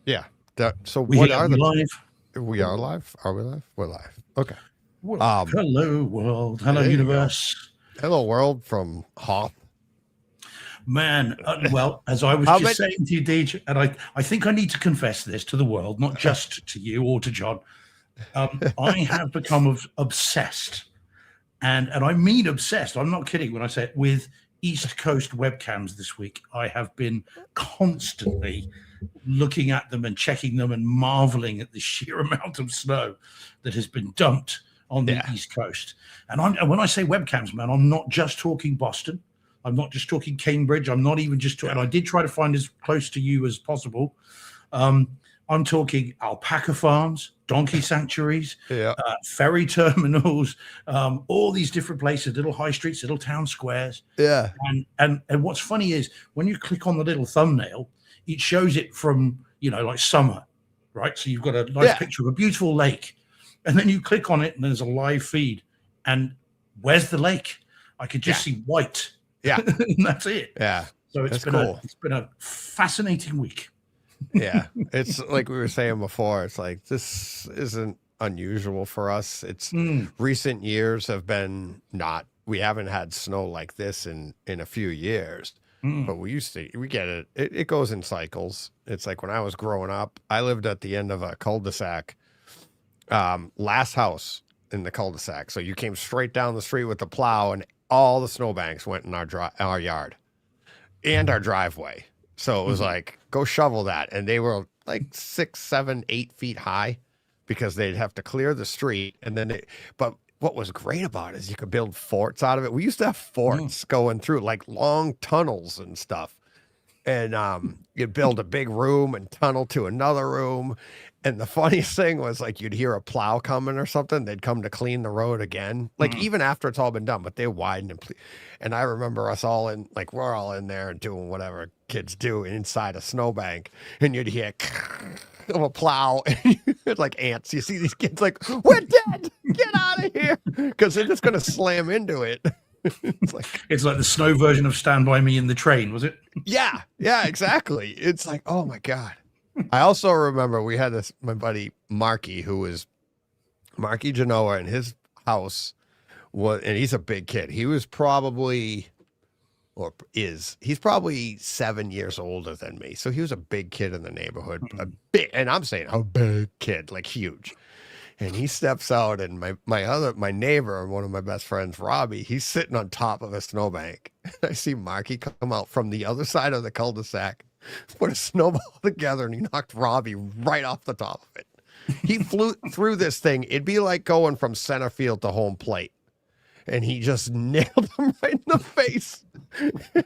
yeah. So We what here, are we the? live. We are live. Are we live? We're live. Okay. Well, Um. hello, world. Hello, There you go. universe. Hello, world from Hoth. Man, well, as I was How just many? saying to you, Deej, and I think I need to confess this to the world, not just to you or to John. I have become obsessed, and I mean obsessed. I'm not kidding when I say it, with East Coast webcams this week. I have been constantly looking at them and checking them and marveling at the sheer amount of snow that has been dumped on the Yeah. East Coast. And when I say webcams, man, I'm not just talking Boston. I'm not just talking Cambridge. I'm not even just talking, and I did try to find as close to you as possible. Um, I'm talking alpaca farms, donkey sanctuaries, Yeah. ferry terminals, all these different places, little high streets, little town squares. Yeah. And what's funny is when you click on the little thumbnail, it shows it from, like summer, right? So you've got a nice Yeah. picture of a beautiful lake, and then you click on it and there's a live feed, and where's the lake? I could just see white. Yeah. And that's it. Yeah. So That's cool. it's been a fascinating week. Yeah. It's like we were saying before. It's like this isn't unusual for us. It's recent years have been not. We haven't had snow like this in a few years. But we get it. It goes in cycles. It's like when I was growing up, I lived at the end of a cul-de-sac, last house in the cul-de-sac. So you came straight down the street with the plow and all the snowbanks went in our yard and our driveway. So it was like, go shovel that. And they were like 6, 7, 8 feet high because they'd have to clear the street. And then but what was great about it is you could build forts out of it. We used to have forts going through, like long tunnels and stuff. And you'd build a big room and tunnel to another room. And the funniest thing was, like, you'd hear a plow coming or something. They'd come to clean the road again, like even after it's all been done, but they widen and I remember us all we're all in there and doing whatever kids do inside a snowbank, and you'd hear of a plow and you'd like ants. You see these kids like, we're dead, get out of here, because they're just going to slam into it. It's like the snow version of Stand By Me in the Train, was it? Yeah, exactly. It's like, oh my God. I also remember we had my buddy Marky, who was Marky Genoa, and his house and he's a big kid. He was probably, he's probably 7 years older than me. So he was a big kid in the neighborhood, and I'm saying a big kid, like huge. And he steps out, and my neighbor, one of my best friends, Robbie, he's sitting on top of a snowbank. I see Marky come out from the other side of the cul-de-sac, put a snowball together, and he knocked Robbie right off the top of it. He flew through this thing. It'd be like going from center field to home plate. And he just nailed him right in the face,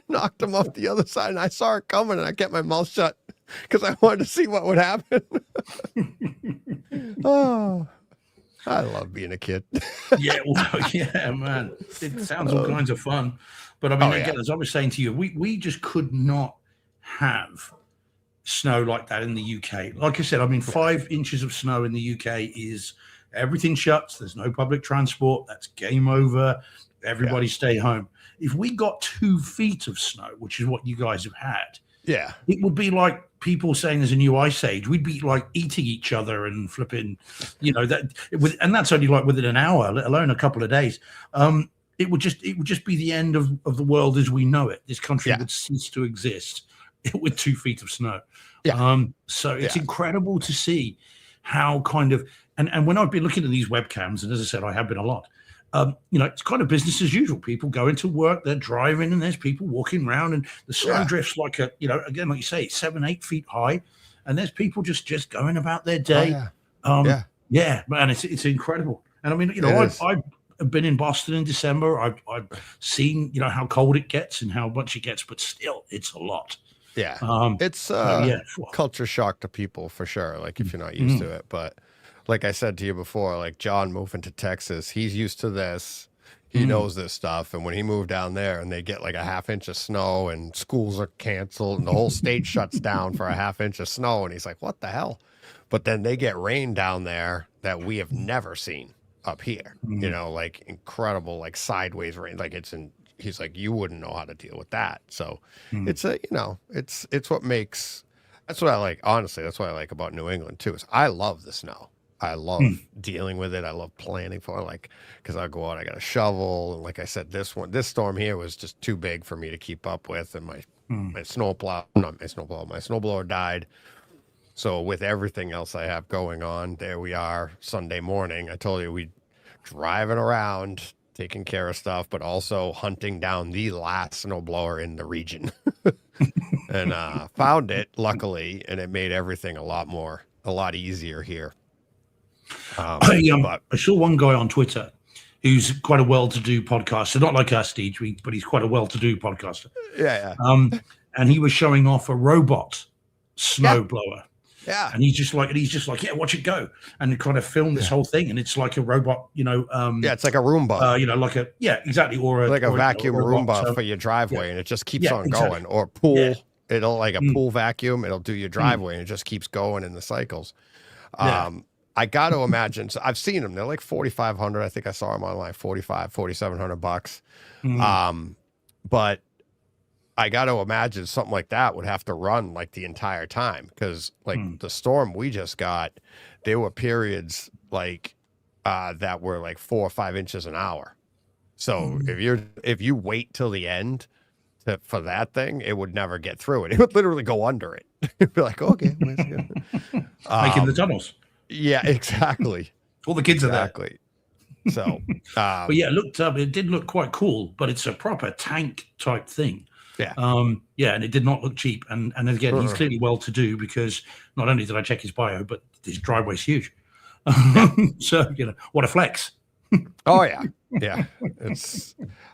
knocked him off the other side. And I saw it coming, and I kept my mouth shut because I wanted to see what would happen. Oh, I love being a kid. Yeah, man. It sounds all kinds of fun. But I mean, again, as I was saying to you, we just could not have snow like that in the UK. Like I said, I mean, 5 inches of snow in the UK is everything shuts. There's no public transport. That's game over. Everybody stay home. If we got 2 feet of snow, which is what you guys have had, it would be like people saying there's a new ice age. We'd be like eating each other and flipping, and that's only like within an hour, let alone a couple of days. It would just be the end of the world as we know it. This country would cease to exist with 2 feet of snow. So it's incredible to see how kind of, and when I've been looking at these webcams, and as I said, I have been a lot, it's kind of business as usual. People go into work, they're driving, and there's people walking around, and the snow drifts like again, like you say, it's 7, 8 feet high, and there's people just going about their day. Man, it's incredible. And I mean, I've been in Boston in December. I've seen, how cold it gets and how much it gets, but still, it's a lot. Yeah. It's culture shock to people for sure. Like if you're not used to it, but like I said to you before, like John moving to Texas, he's used to this. He knows this stuff. And when he moved down there and they get like a ½ inch of snow and schools are canceled and the whole state shuts down for a ½ inch of snow. And he's like, what the hell? But then they get rain down there that we have never seen up here, like incredible, like sideways rain. Like it's he's like, you wouldn't know how to deal with that. So it's it's what makes, that's what I like. Honestly, that's what I like about New England too, is I love the snow. I love dealing with it. I love planning for it, like, because I go out, I got a shovel, and like I said, this storm here was just too big for me to keep up with, and my snowblower died. So with everything else I have going on, there we are Sunday morning. I told you we driving around taking care of stuff, but also hunting down the last snowblower in the region, and found it luckily, and it made everything a lot easier here. I saw one guy on Twitter who's quite a well-to-do podcaster, not like us, Deej, but he's quite a well-to-do podcaster. Yeah. And he was showing off a robot snowblower. Yeah. And he's just like, yeah, watch it go. And it kind of filmed this whole thing, and it's like a robot, it's like a Roomba. Exactly. Or like a vacuum Roomba for your driveway, and it just keeps on going. Or pool. Yeah. It'll like a pool vacuum, it'll do your driveway, and it just keeps going in the cycles. I got to imagine. So I've seen them. They're like 4,500. I think I saw them online, 4,700 bucks. But I got to imagine something like that would have to run like the entire time, because like the storm we just got, there were periods like that were like 4 or 5 inches an hour. So if you wait till the end for that thing, it would never get through it. It would literally go under it. It'd be like, okay, making the tunnels. Yeah, exactly. All the kids are there. So, but yeah, it did look quite cool, but it's a proper tank type thing. Yeah. And it did not look cheap. And again, he's clearly well to do, because not only did I check his bio, but his driveway's huge. So, what a flex. Oh yeah. Yeah.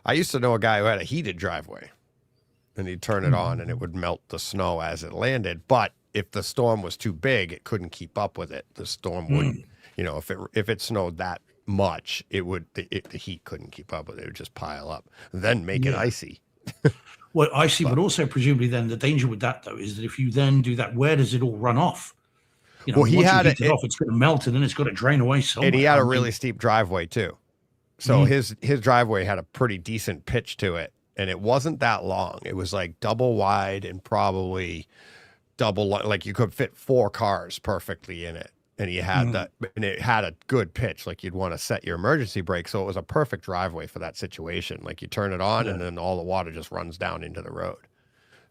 I used to know a guy who had a heated driveway, and he'd turn it on and it would melt the snow as it landed. But if the storm was too big, it couldn't keep up with it. The storm wouldn't, if it snowed that much, the heat couldn't keep up with it. It would just pile up, then make it icy. Well, icy, but also presumably then the danger with that though is that if you then do that, where does it all run off? Well, he had it off, it's going to melt, and then it's got to drain away somewhere. And he had a really steep driveway too. So his driveway had a pretty decent pitch to it, and it wasn't that long. It was like double wide and probably double, like you could fit 4 cars perfectly in it. And he had that, and it had a good pitch, like you'd want to set your emergency brake. So it was a perfect driveway for that situation. Like you turn it on and then all the water just runs down into the road.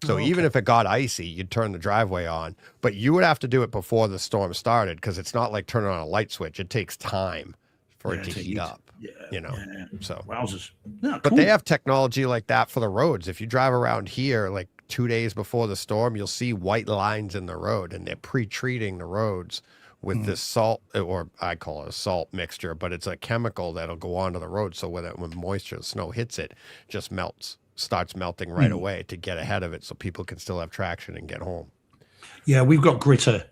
So even if it got icy, you'd turn the driveway on, but you would have to do it before the storm started, because it's not like turning on a light switch. It takes time for it to heat up. So wowzers. But they have technology like that for the roads. If you drive around here like 2 days before the storm, you'll see white lines in the road, and they're pre-treating the roads with this salt, or I call it a salt mixture, but it's a chemical that'll go onto the road, so when moisture, the snow hits it, just starts melting right away to get ahead of it, so people can still have traction and get home. Yeah, we've got gritter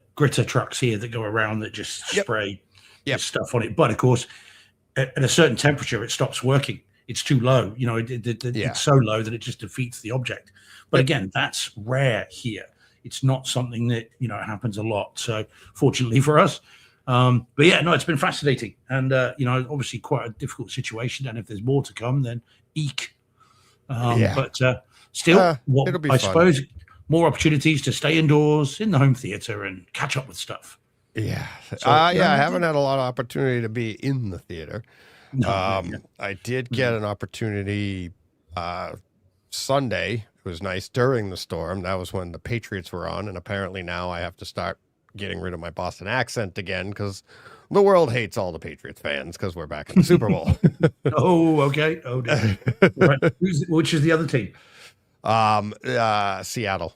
trucks here that go around that just spray stuff on it. But of course, at a certain temperature, it stops working. It's too low. It's so low that it just defeats the object. But again, that's rare here. It's not something that, happens a lot. So fortunately for us. But yeah, no, it's been fascinating. And, obviously quite a difficult situation. And if there's more to come, then eek. But still, I suppose more opportunities to stay indoors in the home theater and catch up with stuff. Yeah. I haven't had a lot of opportunity to be in the theater. I did get an opportunity Sunday. It was nice during the storm. That was when the Patriots were on, and apparently now I have to start getting rid of my Boston accent again, because the world hates all the Patriots fans because we're back in the Super Bowl. Oh, okay. Oh, dear. Right. Which is the other team? Seattle.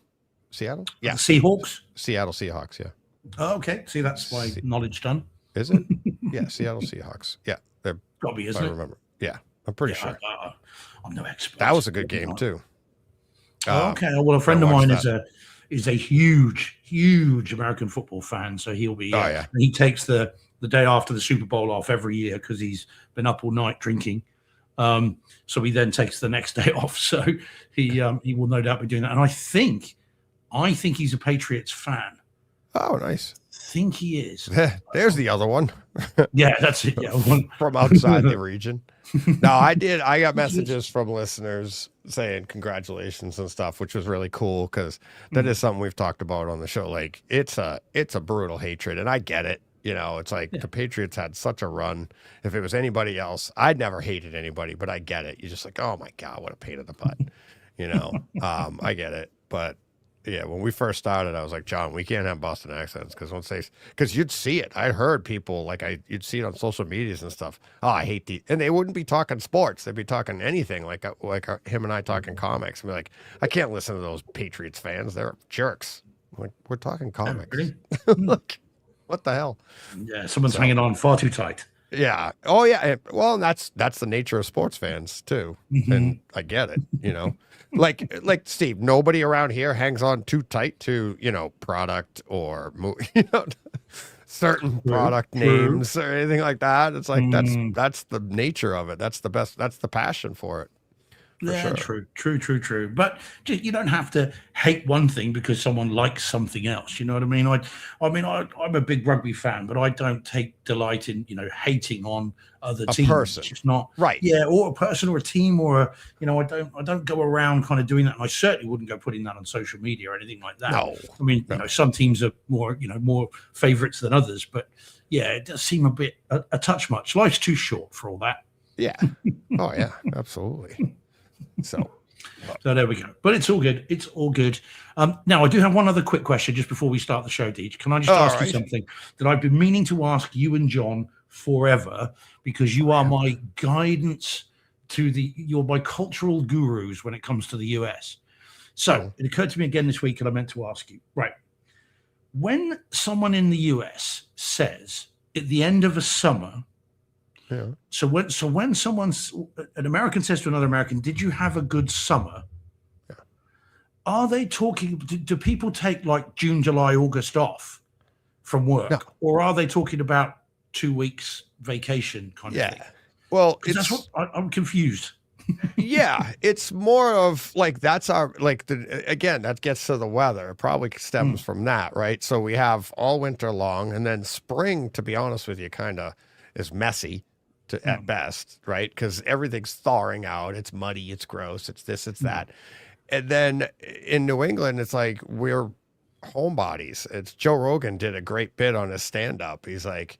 Seattle? Yeah. Seahawks? Seattle Seahawks, yeah. Oh, okay. See, that's my knowledge done. Is it? Yeah, Seattle Seahawks. Yeah. They're probably, isn't it? I remember. Yeah, I'm pretty sure. I'm no expert. That was a good game, too. Okay. Well, a friend of mine is a huge American football fan, so he'll be. And he takes the day after the Super Bowl off every year because he's been up all night drinking. So he then takes the next day off. So he will no doubt be doing that. And I think he's a Patriots fan. Oh, nice. Think he is. There's the other one. Yeah, that's it. Yeah, from outside the region. No, I did. I got messages from listeners saying congratulations and stuff, which was really cool because that is something we've talked about on the show. Like it's a brutal hatred, and I get it. You know, it's like the Patriots had such a run. If it was anybody else, I'd never hated anybody, but I get it. You're just like, oh my God, what a pain in the butt. You know, I get it. But yeah, when we first started, I was like, John, we can't have Boston accents because you'd see it. I heard people you'd see it on social medias and stuff. Oh, I hate and they wouldn't be talking sports. They'd be talking anything like him and I talking comics. And be like, I can't listen to those Patriots fans. They're jerks. Like, we're talking comics. Look, what the hell? Yeah, someone's hanging on far too tight. Yeah. Oh, yeah. Well, that's the nature of sports fans too, and I get it. You know, like Steve. Nobody around here hangs on too tight to product or certain product names or anything like that. It's like that's the nature of it. That's the best. That's the passion for it. Yeah, sure. True. But you don't have to hate one thing because someone likes something else. You know what I mean? I'm a big rugby fan, but I don't take delight in hating on other teams. Person. It's just not right. Yeah, or a person or a team or I don't go around kind of doing that. And I certainly wouldn't go putting that on social media or anything like that. No. I mean, some teams are more more favorites than others, but yeah, it does seem a touch much. Life's too short for all that. Yeah. Oh yeah, absolutely. So there we go. But it's all good. It's all good. Now, I do have one other quick question just before we start the show, Deej. Can I just ask you something that I've been meaning to ask you and John forever, because you are my guidance you're my cultural gurus when it comes to the US. So it occurred to me again this week, and I meant to ask you, right, when someone in the US says at the end of a summer, yeah. So when an American says to another American, "Did you have a good summer?" Yeah. Are they talking? Do people take like June, July, August off from work, or are they talking about 2 weeks vacation kind of thing? Well, that's what I'm confused. Yeah, it's more of like that's our again that gets to the weather. It probably stems from that, right? So we have all winter long, and then spring. To be honest with you, kind of is messy. At best, right? Because everything's thawing out. It's muddy. It's gross. It's this. It's that. And then in New England, it's like we're homebodies. It's Joe Rogan did a great bit on his stand-up. He's like,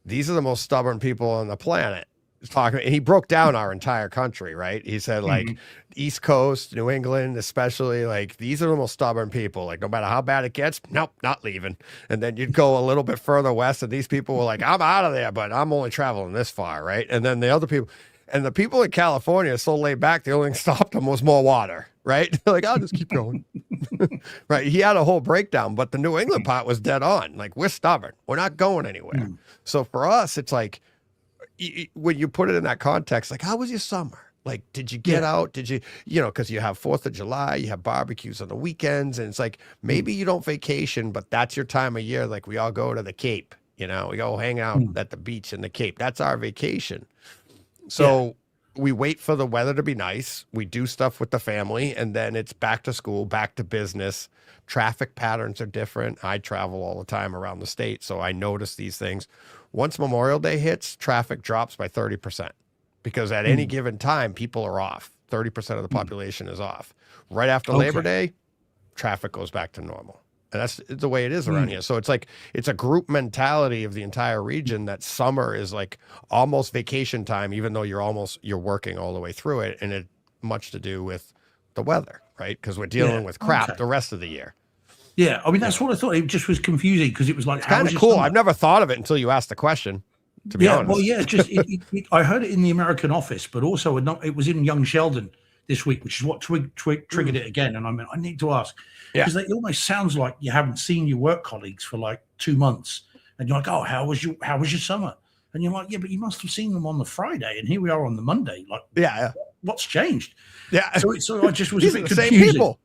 these are the most stubborn people on the planet. And he broke down our entire country, right? He said like East Coast, New England, especially, like these are the most stubborn people. Like no matter how bad it gets, nope, not leaving. And then you'd go a little bit further west, and these people were like, I'm out of there, but I'm only traveling this far, right? And then the other people, and the people in California are so laid back, the only thing stopped them was more water, right? Like I'll just keep going, right? He had a whole breakdown, but the New England part was dead on. Like we're stubborn, we're not going anywhere. So for us, it's like, when you put it in that context, like, how was your summer? Like, did you get out? Did you, because you have 4th of July, you have barbecues on the weekends, and it's like, maybe you don't vacation, but that's your time of year. Like, we all go to the Cape, we go hang out at the beach in the Cape. That's our vacation. So we wait for the weather to be nice. We do stuff with the family, and then it's back to school, back to business. Traffic patterns are different. I travel all the time around the state, so I notice these things. Once Memorial Day hits, traffic drops by 30% because at any given time, people are off. 30% of the population is off. Right after Labor Day, traffic goes back to normal. And that's the way it is around here. So it's like, it's a group mentality of the entire region that summer is like almost vacation time, even though you're working all the way through it. And it much to do with the weather, right? Because we're dealing with crap the rest of the year. Yeah, I mean, that's what I thought. It just was confusing because it was like, kind of cool. I've never thought of it until you asked the question, to be honest. Well, yeah, I heard it in the American office, but also it was in Young Sheldon this week, which is what triggered it again. And I need to ask, because it almost sounds like you haven't seen your work colleagues for like 2 months. And you're like, oh, how was your summer? And you're like, yeah, but you must have seen them on the Friday. And here we are on the Monday. Like, what's changed? Yeah. So I just was a bit confusing. Same people.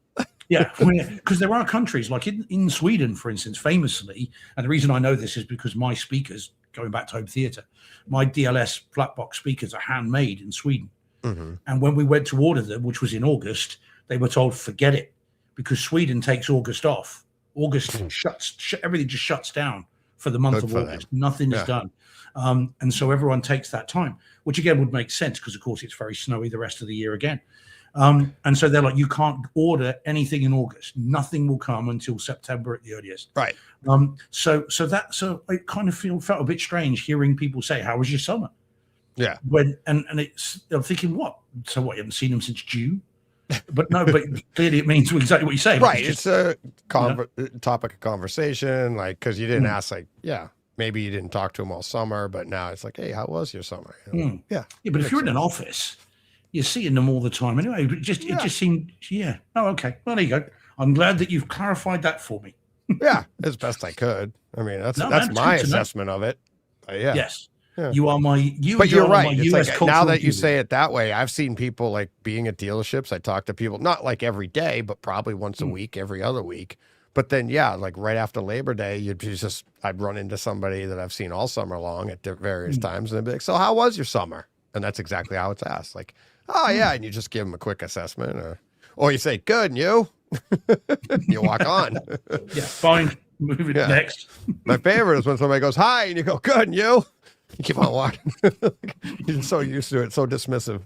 Yeah, because there are countries like in Sweden, for instance, famously, and the reason I know this is because my speakers, going back to home theatre, my DLS flat box speakers are handmade in Sweden. And when we went to order them, which was in August, they were told, forget it, because Sweden takes August off August everything just shuts down for the month of August. Nothing is done. And so everyone takes that time, which again would make sense because, of course, it's very snowy the rest of the year again. And so they're like, you can't order anything in August. Nothing will come until September at the earliest. Right. So I kind of felt a bit strange hearing people say, "How was your summer?" Yeah. And I'm thinking, what? So what? You haven't seen them since June? But no, but clearly it means exactly what you say. Right. It's a topic of conversation, like, because you didn't ask, like, maybe you didn't talk to him all summer, but now it's like, hey, how was your summer? Yeah. But if you're in an office, you're seeing them all the time anyway. It just seemed, Oh, okay. Well, there you go. I'm glad that you've clarified that for me. Yeah, as best I could. I mean, that's my assessment of it. But yes. Yeah. You are my. But you're right. It's like, now that you say it that way, I've seen people like being at dealerships. I talk to people not like every day, but probably once a week, every other week. But then, like right after Labor Day, I'd run into somebody that I've seen all summer long at various times, and they'd be like, "So, how was your summer?" And that's exactly how it's asked. Like, "Oh yeah," and you just give them a quick assessment, or you say, "Good," and you walk on. Fine. Move it next. My favorite is when somebody goes, "Hi," and you go, "Good," and you keep on walking. You're so used to it, so dismissive.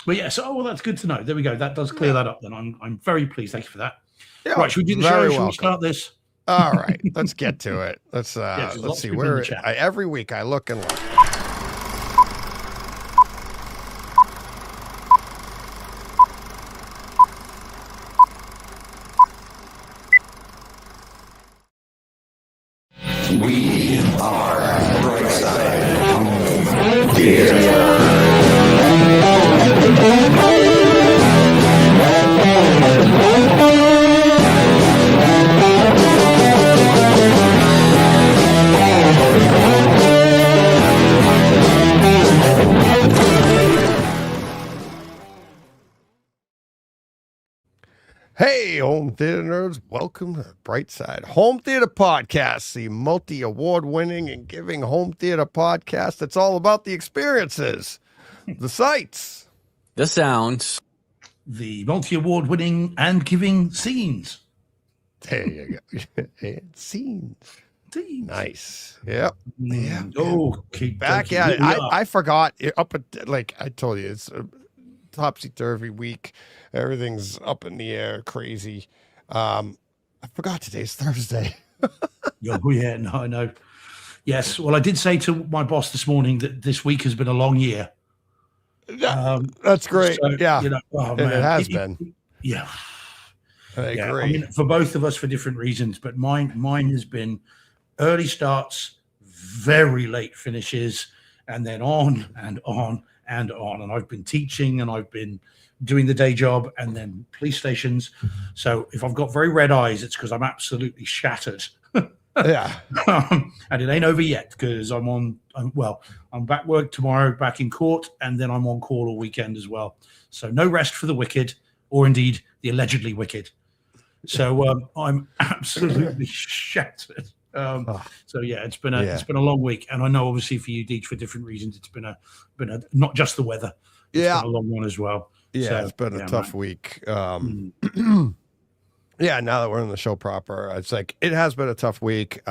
But that's good to know. There we go. That does clear that up. Then I'm very pleased. Thank you for that. Yeah, right, should we do the show? Should we start this? All right, let's get to it. Let's see where every week I look and look. We are Brightside Home Theater. Hey, home theater nerds, welcome to Brightside Home Theater Podcast, the multi-award-winning and giving home theater podcast that's all about the experiences, the sights, the sounds, the multi-award-winning and giving scenes. There you go. Scenes. Nice. Yep. Yeah. Oh, keep back at it. I forgot like I told you, it's a topsy-turvy week. Everything's up in the air, crazy. I forgot today's Thursday. Oh, yeah, no, I know. Yes. Well, I did say to my boss this morning that this week has been a long year. That's great. So, yeah. And it has been. Yeah. I agree. I mean, for both of us for different reasons, but mine has been early starts, very late finishes, and then on and on and on. And I've been teaching and I've been doing the day job and then police stations. So if I've got very red eyes, it's because I'm absolutely shattered. Yeah. And it ain't over yet because I'm back work tomorrow, back in court, and then I'm on call all weekend as well. So no rest for the wicked, or indeed the allegedly wicked. So I'm absolutely shattered. So yeah, it's been a long week, and I know obviously for you, Deej, for different reasons, it's been a not just the weather. It's been a long one as well. Yeah, so, it's been a tough week. Yeah, now that we're in the show proper, it's like it has been a tough week.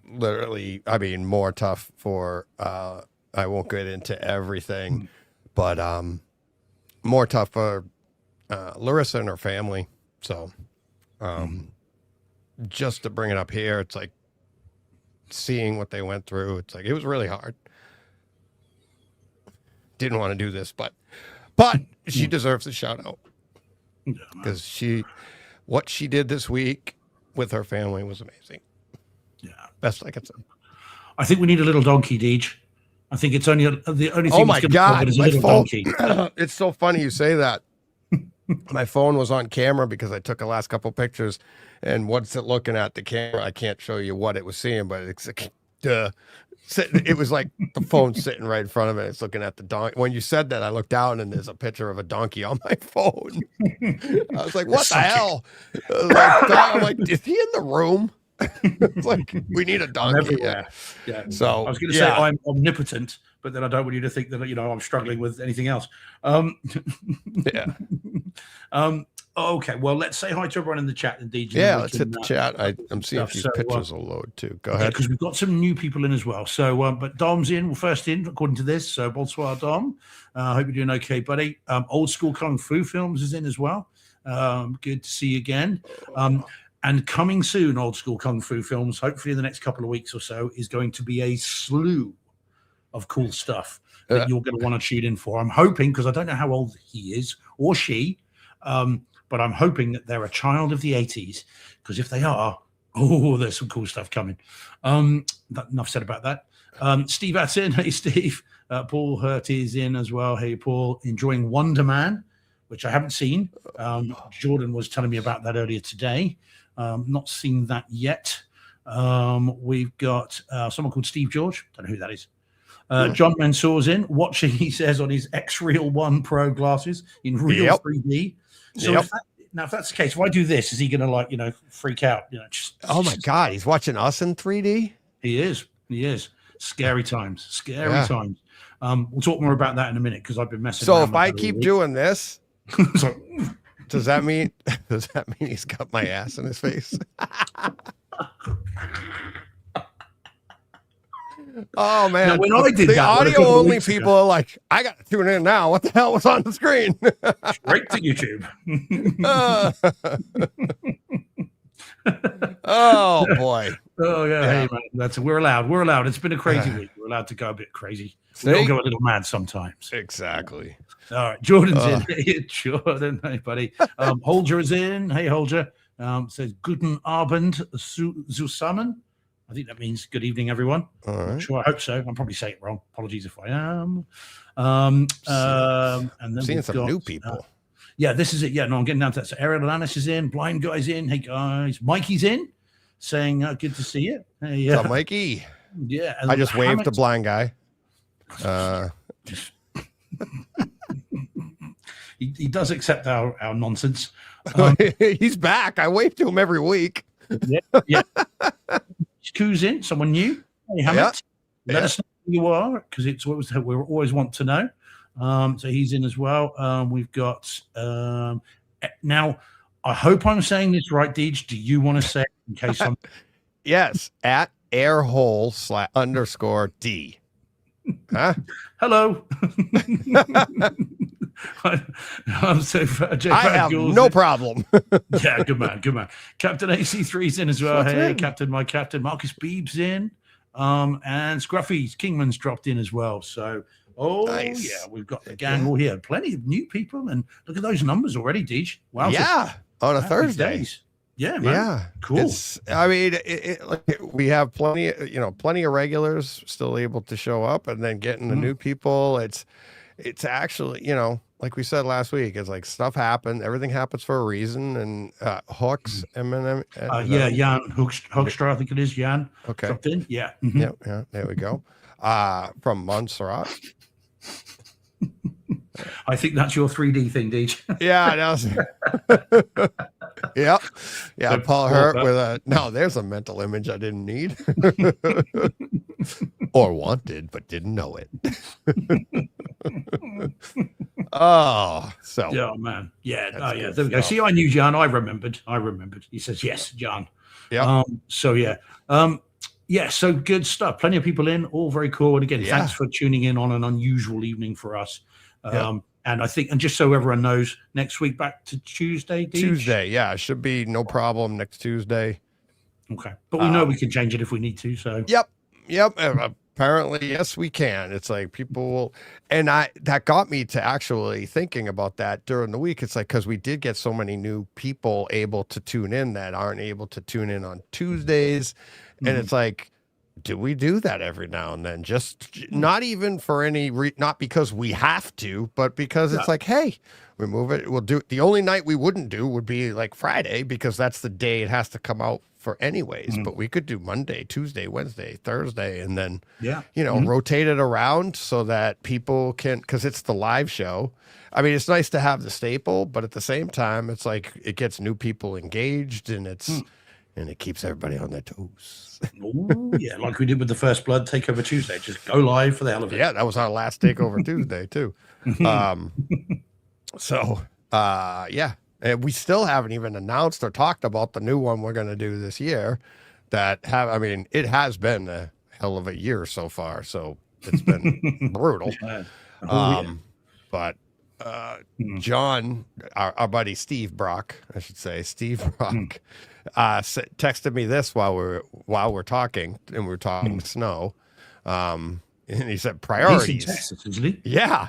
Literally, I mean, more tough for I won't get into everything, but more tough for Larissa and her family. So just to bring it up here, it's like seeing what they went through. It's like it was really hard. Didn't want to do this, but she deserves a shout out because what she did this week with her family was amazing. Yeah, best I could say. I think we need a little donkey, Deej. I think it's only the only thing. Oh my God, is a little donkey. It's so funny you say that. My phone was on camera because I took the last couple pictures, and what's it looking at the camera? I can't show you what it was seeing, but it's like, it was like the phone sitting right in front of it. It's looking at the donkey. When you said that, I looked down and there's a picture of a donkey on my phone. I was like, what the hell? I'm like, is he in the room? It's like, we need a donkey. Yeah. So I was going to say I'm omnipotent, but then I don't want you to think that, I'm struggling with anything else. Okay, well, let's say hi to everyone in the chat, and DJ. Yeah, let's hit the chat. I'm seeing if these So, pictures will load too. Go ahead. because we've got some new people in as well. So, but Dom's in. Well, first in, according to this. So, bonsoir, Dom. Hope you're doing okay, buddy. Old School Kung Fu Films is in as well. Good to see you again. And coming soon, Old School Kung Fu Films, hopefully in the next couple of weeks or so, is going to be a slew of cool stuff that you're going to want to tune in for. I'm hoping, because I don't know how old he is or she, but I'm hoping that they're a child of the 80s, because if they are, there's some cool stuff coming. Enough said about that. Steve Atson, hey Steve. Paul Hurt is in as well. Hey Paul, enjoying Wonder Man, which I haven't seen. Jordan was telling me about that earlier today. Not seen that yet. We've got someone called Steve George. Don't know who that is. John Mansour's in, watching, he says, on his X-Real 1 Pro glasses in real 3D. So if that's the case, if I do this, is he going to freak out? Oh my God, he's watching us in 3D. He is. Scary times. Times. We'll talk more about that in a minute, because I've been messing around. So if I keep doing this, does that mean he's got my ass in his face? Oh man! Now, when I did the that, audio only people are like, I got to tune in now. What the hell was on the screen? Straight to YouTube. Oh boy! Oh yeah, hey man, we're allowed. It's been a crazy week. We're allowed to go a bit crazy. We'll go a little mad sometimes. Exactly. All right, Jordan's in. Hey, Jordan, hey buddy. Holger is in. Hey Holger. Says Guten Abend zusammen. I think that means good evening, everyone. All right. Sure, I hope so. I'm probably saying it wrong. Apologies if I am. And then seeing some new people. This is it. Yeah, no, I'm getting down to that. So Ariel Alanis is in. Blind Guy's in. Hey guys, Mikey's in, saying good to see you. Hey, What's up, Mikey? Yeah, I just waved the blind guy. He does accept our nonsense. He's back. I wave to him every week. Yeah. Who's in? Someone new? Hey, Hammett. Let us know who you are, because it's what we always want to know. So he's in as well. We've got now. I hope I'm saying this right, Deej. Do you want to say it in case I'm? Yes, at airhole_D. Huh? Hello. I'm so I have no problem. Yeah, good man. Captain AC3's in as well. Hey, Captain, my captain. Marcus Beeb's in. And Scruffy's Kingman's dropped in as well. So, nice. Yeah, we've got the gang all here. Plenty of new people, and look at those numbers already, Deej. Wow. Yeah, on a Thursday. Yeah, man. Yeah, cool. I mean, we have plenty of regulars still able to show up, and then getting the new people. It's actually, like we said last week, it's like stuff happened. Everything happens for a reason. And Hooks, Eminem. Jan Hoekstra, I think it is. Jan. Okay. Dropped in. Yeah. Yeah. There we go. From Montserrat. I think that's your 3D thing, Deej. Yeah, yep. Yeah, Paul Hurt with there's a mental image I didn't need. Or wanted, but didn't know it. Yeah, man. Yeah. There we go. See, I knew John. I remembered. He says, yes, John. Yeah. So good stuff. Plenty of people in, all very cool. And again, thanks for tuning in on an unusual evening for us. And I think, and just so everyone knows, next week back to Tuesday, Deej? Tuesday, yeah. Should be no problem next Tuesday. Okay. But we know we can change it if we need to. So Yep. Apparently, yes, we can. It's like people will, and that got me to actually thinking about that during the week. It's like, because we did get so many new people able to tune in that aren't able to tune in on Tuesdays. And it's like, do we do that every now and then? Just not even for any not because we have to, but because it's like, hey, we move it. We'll do the only night we wouldn't do would be like Friday, because that's the day it has to come out for anyways. But we could do Monday, Tuesday, Wednesday, Thursday, and then rotate it around so that people can, because it's the live show. I mean, it's nice to have the staple, but at the same time, it's like it gets new people engaged, and and it keeps everybody on their toes. Yeah, like we did with the First Blood Takeover Tuesday. Just go live for the hell of it. Yeah, that was our last Takeover Tuesday too. and we still haven't even announced or talked about the new one we're going to do this year. I mean, it has been a hell of a year so far, so it's been brutal. But John, our buddy Steve Brock, I should say, Steve Brock, texted me this while we're talking, and we're talking snow. And he said priorities. He's in Texas, isn't he? Yeah,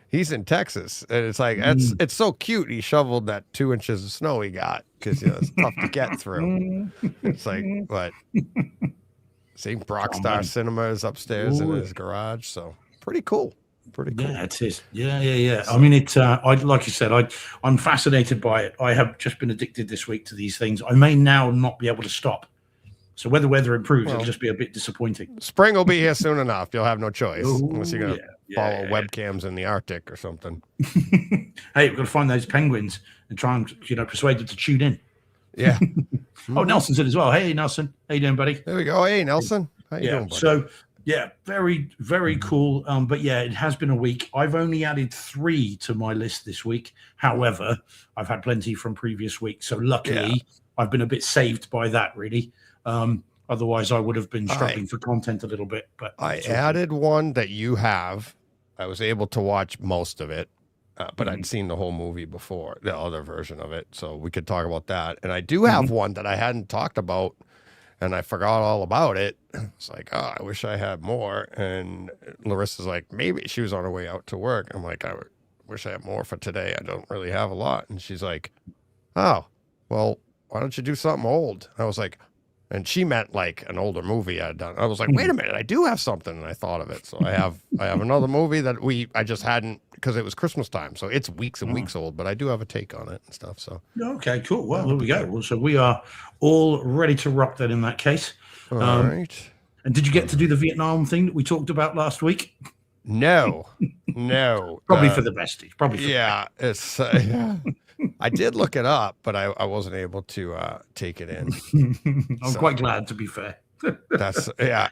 he's in Texas, and it's like it's so cute. He shoveled that 2 inches of snow he got because it's tough to get through. It's like, but see, Brockstar Cinema is upstairs in his garage, so pretty cool. Pretty cool. Yeah, it is. Yeah. I mean, like you said, I'm fascinated by it. I have just been addicted this week to these things. I may now not be able to stop. So whether weather improves, it'll just be a bit disappointing. Spring will be here soon enough. You'll have no choice unless you're going to follow webcams in the Arctic or something. Hey, we've got to find those penguins and try and persuade them to tune in. Yeah. Oh, Nelson's in as well. Hey, Nelson. How you doing, buddy? There we go. Hey, Nelson. How you doing, buddy? So, yeah, very, very cool. But yeah, it has been a week. I've only added 3 to my list this week. However, I've had plenty from previous weeks. So luckily, I've been a bit saved by that, really. Otherwise, I would have been struggling for content a little bit. But I added one that you have. I was able to watch most of it, but I'd seen the whole movie before, the other version of it. So we could talk about that. And I do have one that I hadn't talked about, and I forgot all about it. It's like, oh, I wish I had more. And Larissa's like, maybe she was on her way out to work. I'm like, I wish I had more for today. I don't really have a lot. And she's like, oh, well, why don't you do something old? I was like, and she meant like an older movie I'd done. I was like, wait a minute, I do have something, and I thought of it. So I have another movie that I just hadn't, because it was Christmas time, so it's weeks and weeks old, but I do have a take on it and stuff. So okay, cool. Well, there we go. Well, so we are all ready to rock that in that case. All right. And did you get to do the Vietnam thing that we talked about last week? No. Probably for the best. Probably. For it's. I did look it up, but I wasn't able to take it in. I'm quite glad, to be fair. That's yeah.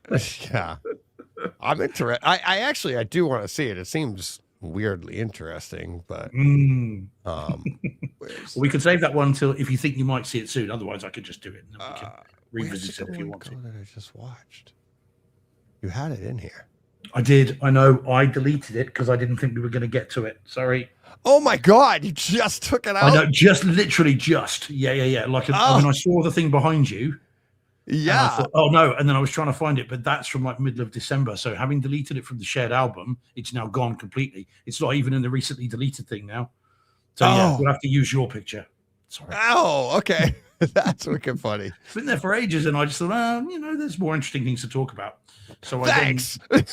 I'm interested. I do want to see it. It seems weirdly interesting, but we could save that one till if you think you might see it soon. Otherwise, I could just do it and then we can revisit it if you want to. That I just watched. You had it in here. I did. I know. I deleted it because I didn't think we were going to get to it. Sorry. Oh my God! You just took it out. I know. Literally just. Yeah. Like when I saw the thing behind you. Yeah. I thought, oh no! And then I was trying to find it, but that's from like middle of December. So having deleted it from the shared album, it's now gone completely. It's not even in the recently deleted thing now. So yeah, we'll have to use your picture. Sorry. Oh, okay. That's wicked funny. It's been there for ages, and I just thought, there's more interesting things to talk about. So thanks. I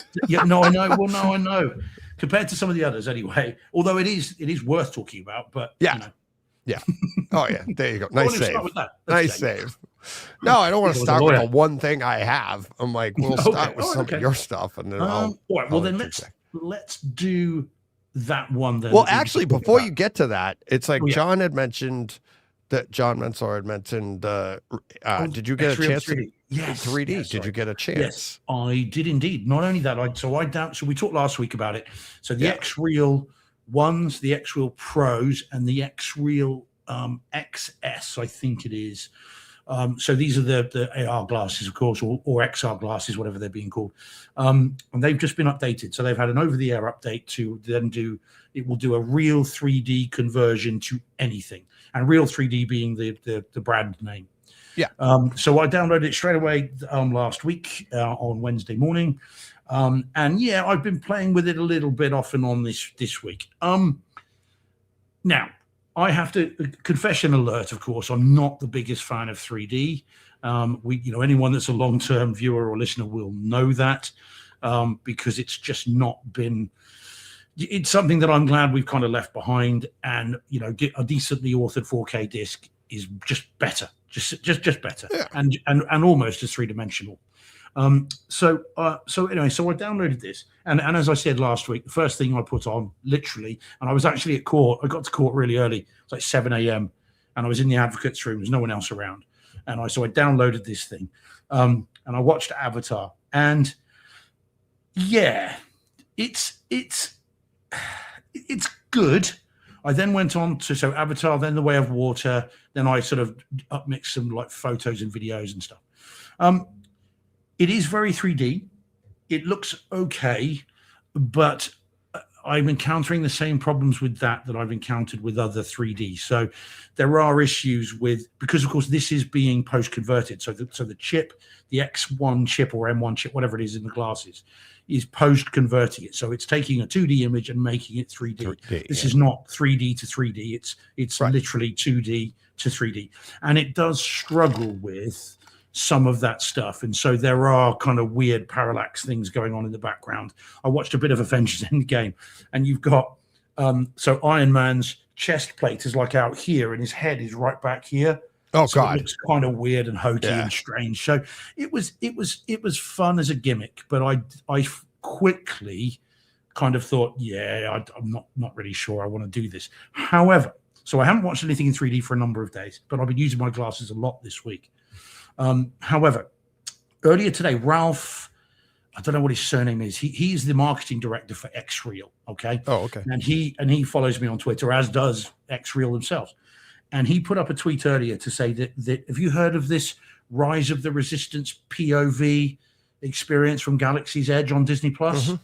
know. Well, no, I know. Compared to some of the others, anyway. Although it is worth talking about, but yeah. Oh yeah, there you go. Nice save. Nice save. No, I don't want to start with the one thing I have. I'm like, we'll start with some of your stuff, and then all right. Well, then let's do that one. Then. Well, actually, before you get to that, it's like John had mentioned that John Mensor had mentioned. Did you get a chance? 3D. Yes, 3D. Yes, did you get a chance? Yes, I did indeed. Not only that, so we talked last week about it. So the X-Real ones, the X-Real Pros, and the X-Real XS, I think it is. So these are the AR glasses, of course, or XR glasses, whatever they're being called. And they've just been updated. So they've had an over-the-air update to then it will do a real 3D conversion to anything. And real 3D being the brand name. Yeah. So I downloaded it straight away last week on Wednesday morning. And I've been playing with it a little bit off and on this week. Now, I have to confession alert, of course, I'm not the biggest fan of 3D. Anyone that's a long-term viewer or listener will know that because it's just not been. It's something that I'm glad we've kind of left behind, and a decently authored 4K disc is just better, just better, and almost as three-dimensional. So I downloaded this, and as I said last week, the first thing I put on, literally, and I was actually at court. I got to court really early. It's like 7 a.m. and I was in the advocate's room. There's no one else around, and I downloaded this thing, and I watched Avatar, and it's good, I then went on to Avatar, then The Way of Water. Then I sort of upmixed some like photos and videos and stuff. It is very 3D. It looks okay, but I'm encountering the same problems with that I've encountered with other 3D. So there are issues because of course this is being post-converted. So the chip, the X1 chip or M1 chip, whatever it is in the glasses, is post-converting it. So it's taking a 2D image and making it 3D. This is not 3D to 3D. It's right. Literally 2D to 3D. And it does struggle with some of that stuff. And so there are kind of weird parallax things going on in the background. I watched a bit of Avengers Endgame, and you've got so Iron Man's chest plate is like out here and his head is right back here. Oh, so God. It looks kind of weird and hokey and strange. So it was fun as a gimmick, but I quickly kind of thought, I'm not really sure I want to do this. However, so I haven't watched anything in 3D for a number of days, but I've been using my glasses a lot this week. However, earlier today, Ralph, I don't know what his surname is. He's the marketing director for XReal. Okay. Oh, okay. And he follows me on Twitter, as does XReal themselves. And he put up a tweet earlier to say that have you heard of this Rise of the Resistance POV experience from Galaxy's Edge on Disney Plus? Mm-hmm.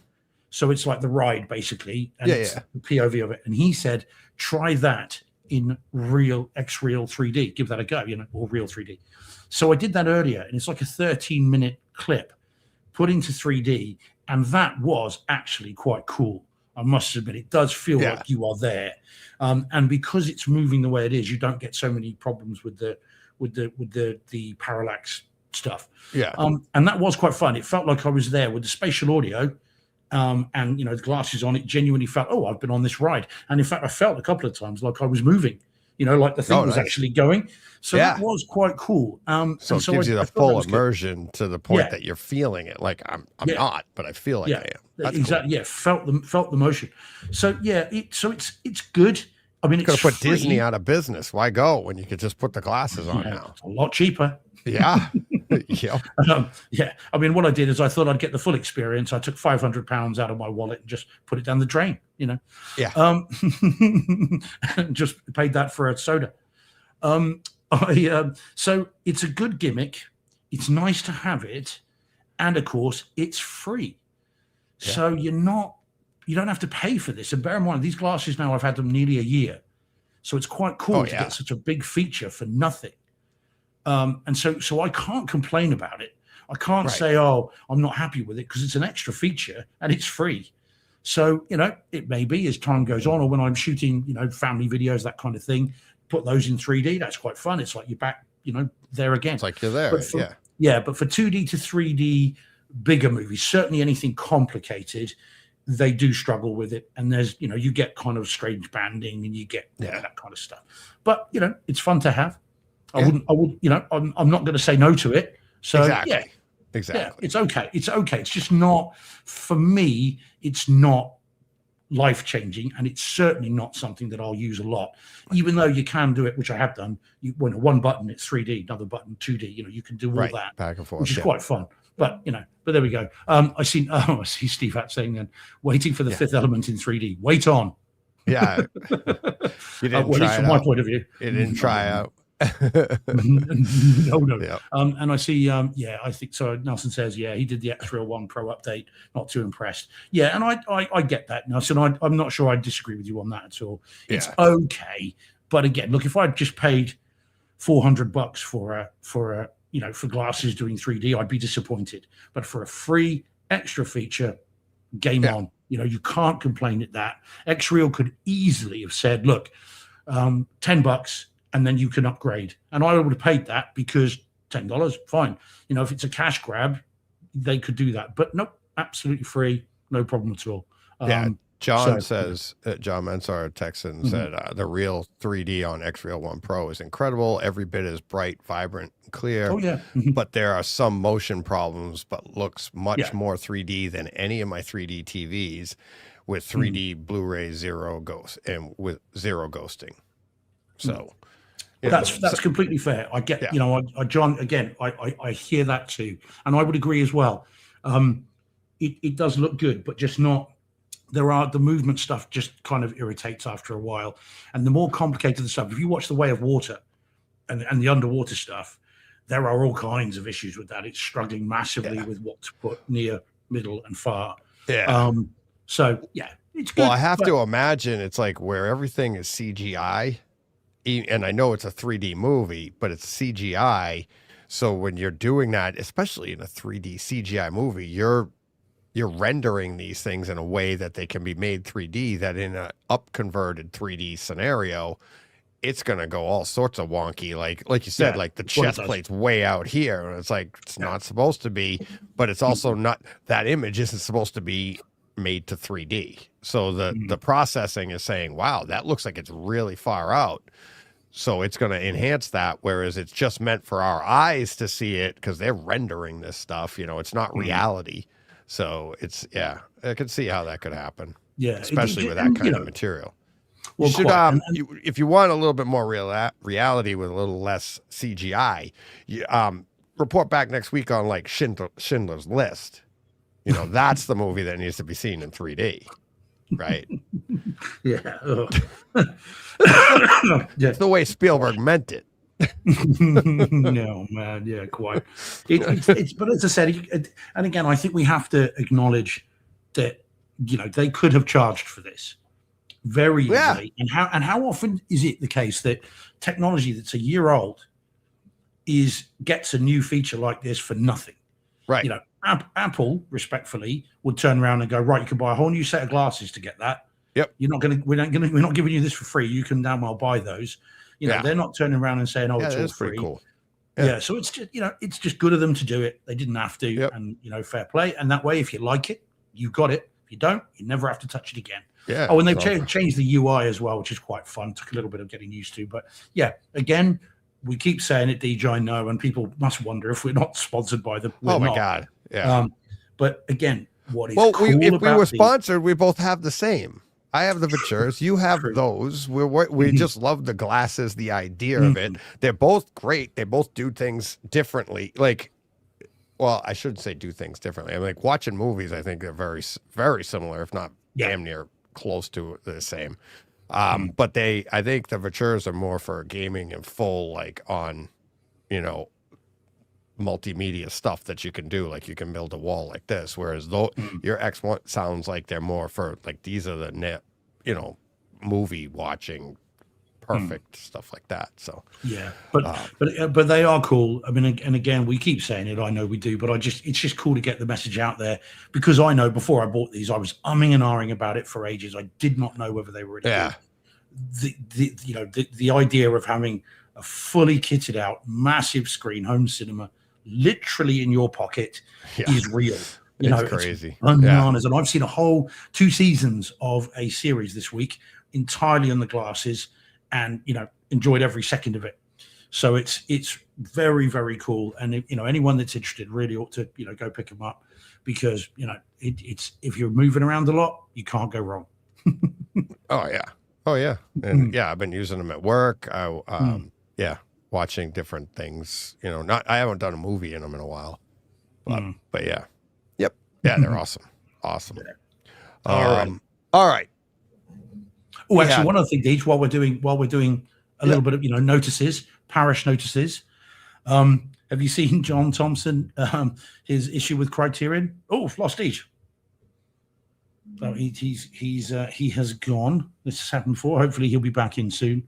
So it's like the ride basically, and it's the POV of it. And he said, try that in XReal 3D. Give that a go, or Real 3D. So I did that earlier, and it's like a 13-minute clip put into 3D, and that was actually quite cool. I must admit, it does feel like you are there, and because it's moving the way it is, you don't get so many problems with the parallax stuff. Yeah, and that was quite fun. It felt like I was there with the spatial audio, and the glasses on. It genuinely felt, I've been on this ride, and in fact, I felt a couple of times like I was moving. Like the thing was actually going. So that was quite cool. So it gives you the full immersion to the point that you're feeling it. Like I'm not, but I feel like I am. That's exactly. Cool. Yeah, felt the motion. So it's good. I mean, it's going to put Disney out of business. Why go when you could just put the glasses on now? It's a lot cheaper. Yeah. I mean, what I did is I thought I'd get the full experience. I took £500 out of my wallet and just put it down the drain, just paid that for a soda. So it's a good gimmick. It's nice to have it. And of course it's free. Yeah. So you don't have to pay for this. And bear in mind, these glasses now, I've had them nearly a year. So it's quite cool to get such a big feature for nothing. And so I can't complain about it. I can't say, I'm not happy with it, because it's an extra feature and it's free. So, it may be as time goes on, or when I'm shooting, family videos, that kind of thing, put those in 3D. That's quite fun. It's like you're back, there again. It's like you're there. But for 2D to 3D bigger movies, certainly anything complicated, they do struggle with it. And there's, you get kind of strange banding and you get that kind of stuff. But, it's fun to have. I wouldn't, I'm not going to say no to it. So exactly. It's okay. It's just not, for me, it's not life-changing, and it's certainly not something that I'll use a lot, even though you can do it, which I have done. When one button, it's 3D, another button, 2D, you can do all that back and forth, which is quite fun. But, but there we go. I see Steve Hatt saying then, waiting for the Fifth Element in 3D. Wait on. Yeah. You didn't try from my point of view. It didn't try out. No. Yeah. And I see, I think so. Nelson says, he did the XReal 1 Pro update. Not too impressed. Yeah, and I get that, Nelson. I'm not sure I disagree with you on that at all. It's okay, but again, look, if I'd just paid $400 for glasses doing 3D, I'd be disappointed. But for a free extra feature, game on. You can't complain at that. XReal could easily have said, look, $10. And then you can upgrade. And I would have paid that, because $10, fine. If it's a cash grab, they could do that. But nope, absolutely free, no problem at all. John says, John Mensar Texan said, the Real 3D on XReal 1 Pro is incredible. Every bit is bright, vibrant, and clear. Oh, yeah. But there are some motion problems, but looks much more 3D than any of my 3D TVs with 3D Blu-ray zero ghosting. So... That's completely fair. I get, John, again, I hear that too. And I would agree as well. It does look good, but just not the movement stuff just kind of irritates after a while, and the more complicated the stuff. If you watch The Way of Water and the underwater stuff, there are all kinds of issues with that. It's struggling massively with what to put near, middle, and far. Yeah. So yeah, it's good. Well, I have to imagine it's like where everything is CGI, and I know it's a 3D movie, but it's CGI. So when you're doing that, especially in a 3D CGI movie, you're rendering these things in a way that they can be made 3D, that in a up-converted 3D scenario, it's going to go all sorts of wonky. Like you said, like the chest plate's way out here, and it's like, it's not supposed to be, but it's also not, that image isn't supposed to be made to 3D. So the processing is saying, wow, that looks like it's really far out. So it's going to enhance that, whereas it's just meant for our eyes to see it because they're rendering this stuff. You know, it's not reality. So it's, I can see how that could happen. Yeah, especially with that kind of material. Well, you should, if you want a little bit more reality with a little less CGI, you, report back next week on like Schindler's List. You know, that's the movie that needs to be seen in 3D, right? Yeah. It's the way Spielberg meant it. No, man. Yeah, quite. It's but as I said, and again, I think we have to acknowledge that, you know, they could have charged for this very easily. And how often is it the case that technology that's a year old gets a new feature like this for nothing? Right. You know, Apple respectfully would turn around and go, right, you can buy a whole new set of glasses to get that. Yep. We're not giving you this for free. You can damn well buy those. You know, they're not turning around and saying, "Oh, it's all free." Pretty cool. Yeah. So it's just, you know, it's just good of them to do it. They didn't have to, and you know, fair play. And that way, if you like it, you got it. If you don't, you never have to touch it again. Yeah. Oh, and they've changed the UI as well, which is quite fun. Took a little bit of getting used to, but yeah, again, we keep saying it, DJ, I know, and people must wonder if we're not sponsored by them. Oh my God. Yeah. But again, what is cool if we were sponsored, we both have the same. I have the Ventures. You have those. We just love the glasses, the idea of it. They're both great. They both do things differently. Like, well, I shouldn't say do things differently. I mean, like watching movies, I think they're very, very similar, if not damn near close to the same. But I think the Ventures are more for gaming and full, like on, you know, multimedia stuff that you can do, like you can build a wall like this, whereas your X1 sounds like they're more for like, these are the movie watching perfect stuff like that. So yeah, but they are cool. I mean, and again, we keep saying it, I know we do, but it's just cool to get the message out there, because I know before I bought these, I was umming and ahhing about it for ages. I did not know whether they were really good. The idea of having a fully kitted out massive screen home cinema literally in your pocket is real. You know, crazy. It's bananas. And I've seen a whole 2 seasons of a series this week entirely on the glasses, and you know, enjoyed every second of it. So it's very, very cool. And you know, anyone that's interested really ought to, you know, go pick them up, because you know, it's if you're moving around a lot, you can't go wrong. Oh yeah. And I've been using them at work. Watching different things, you know, I haven't done a movie in them in a while, but yeah. Yep. Yeah. They're awesome. All right. Oh, actually, one other thing, Deej, while we're doing a little bit of, you know, parish notices. Have you seen John Thompson, his issue with Criterion? Oh, lost Deej. So he has gone. This has happened before. Hopefully he'll be back in soon.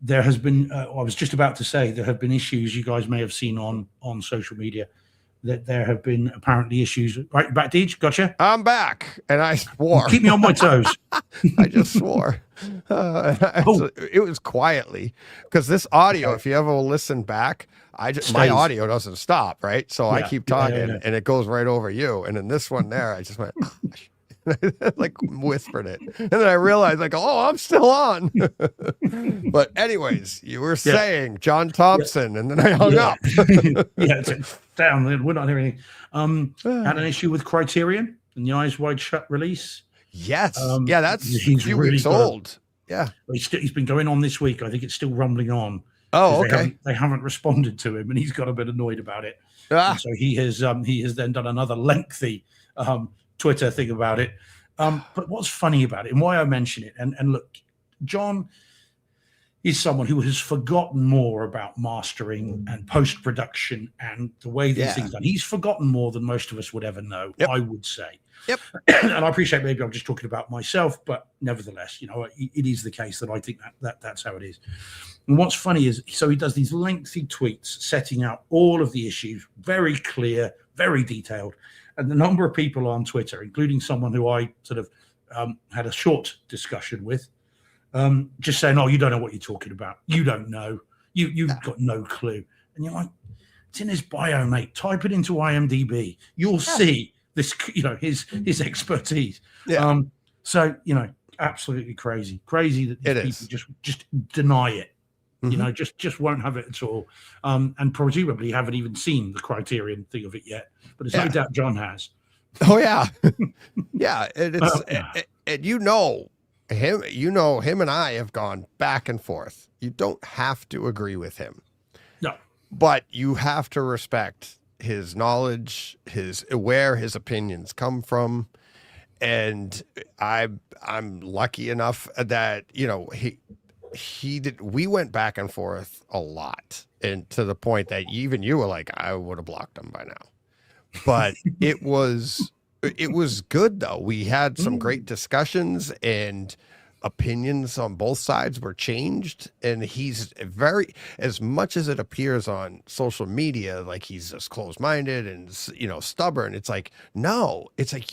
There has been, I was just about to say, there have been issues you guys may have seen on social media, that there have been apparently issues. Right, back, Deej? Gotcha? I'm back, and I swore. Keep me on my toes. I just swore. It was quietly, because this audio, if you ever listen back, my audio doesn't stop, right? So I keep talking, and it goes right over you. And in this one there, I just went... like whispered it, and then I realized, like, oh, I'm still on. But anyways, you were saying John Thompson, and then I hung up. Down. We're not hearing anything. Had an issue with Criterion and the Eyes Wide Shut release. Yes, that's a few weeks old. Yeah, he's been going on this week. I think it's still rumbling on. Oh, okay. They haven't responded to him, and he's got a bit annoyed about it. So he has then done another lengthy Twitter thing about it. But what's funny about it and why I mention it, and look, John is someone who has forgotten more about mastering and post-production and the way these things are done. He's forgotten more than most of us would ever know, I would say. Yep. And I appreciate maybe I'm just talking about myself, but nevertheless, it is the case that I think that's how it is. And what's funny is, so he does these lengthy tweets setting out all of the issues, very clear, very detailed. And the number of people on Twitter, including someone who I sort of had a short discussion with, just saying, "Oh, you don't know what you're talking about. You don't know. You've got no clue." And you're like, "It's in his bio, mate. Type it into IMDb. You'll see this. His expertise." Yeah. So absolutely crazy that people just deny it. Mm-hmm. Just won't have it at all. And presumably haven't even seen the Criterion thing of it yet. But there's no doubt John has. Oh yeah, yeah. And him and I have gone back and forth. You don't have to agree with him. No. But you have to respect his knowledge, where his opinions come from. And I'm lucky enough that, we went back and forth a lot, and to the point that even you were like, I would have blocked him by now. But it was good though. We had some great discussions, and opinions on both sides were changed. And he's as much as it appears on social media, like he's just closed-minded and, stubborn. It's like, no, it's like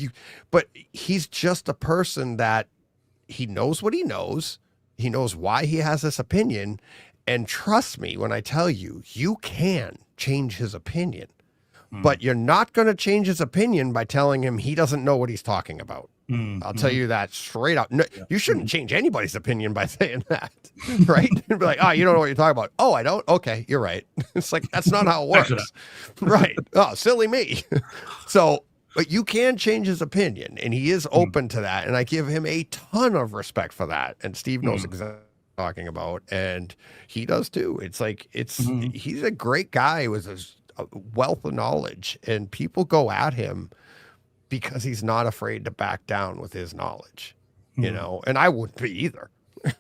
but he's just a person that he knows what he knows. He knows why he has this opinion. And trust me when I tell you, you can change his opinion. But you're not going to change his opinion by telling him he doesn't know what he's talking about. I'll tell you that straight up. No, you shouldn't change anybody's opinion by saying that, right? Be like, oh, you don't know what you're talking about. Oh, I don't? Okay, you're right. It's like, that's not how it works. Right. Oh, silly me. So, but you can change his opinion, and he is open to that. And I give him a ton of respect for that. And Steve knows exactly what I'm talking about. And he does too. It's like, he's a great guy with his wealth of knowledge, and people go at him because he's not afraid to back down with his knowledge, and I wouldn't be either.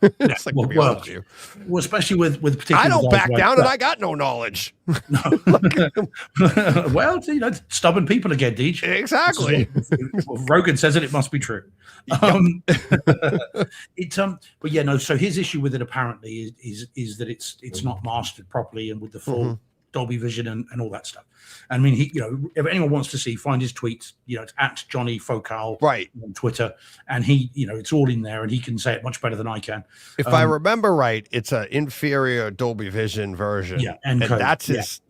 It's like, to be honest with you. Well, especially with particular, I don't back down, and I got no knowledge. Well, stubborn people again, Deej. Exactly. If Rogan says it must be true. But yeah, no. So his issue with it apparently is that it's not mastered properly and with the full Dolby Vision and all that stuff. I mean, if anyone wants to see, find his tweets. It's at Johnny Focal on Twitter, and it's all in there, and he can say it much better than I can. If I remember right, it's an inferior Dolby Vision version. Yeah, and that's his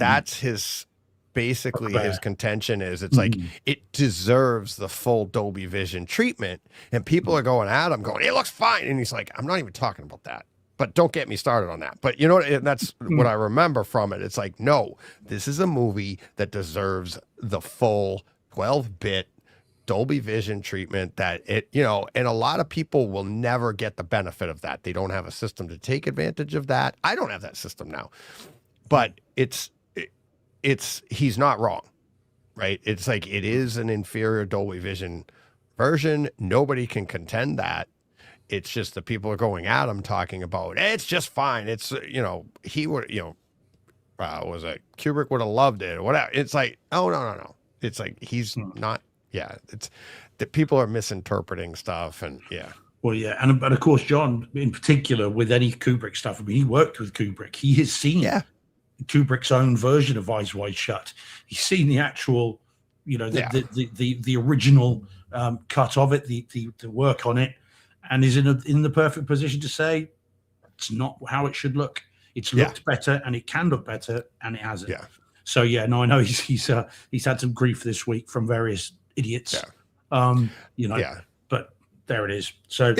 basically his contention is it's like it deserves the full Dolby Vision treatment, and people are going at him, going, "It looks fine," and he's like, "I'm not even talking about that." But don't get me started on that. But that's what I remember from it. It's like, no, this is a movie that deserves the full 12-bit Dolby Vision treatment that and a lot of people will never get the benefit of that. They don't have a system to take advantage of that. I don't have that system now. But he's not wrong, right? It's like, it is an inferior Dolby Vision version. Nobody can contend that. It's just the people are going at him talking about, it's just fine. It's, he would, was it Kubrick would have loved it or whatever. It's like, oh, no. It's like, he's not, it's that people are misinterpreting stuff and Well, yeah. And of course, John in particular with any Kubrick stuff, I mean, he worked with Kubrick. He has seen Kubrick's own version of Eyes Wide Shut. He's seen the actual, the original cut of it, the work on it. And is in the perfect position to say it's not how it should look. It's looked better, and it can look better, and it hasn't. Yeah. So I know he's had some grief this week from various idiots. Yeah. But there it is. So I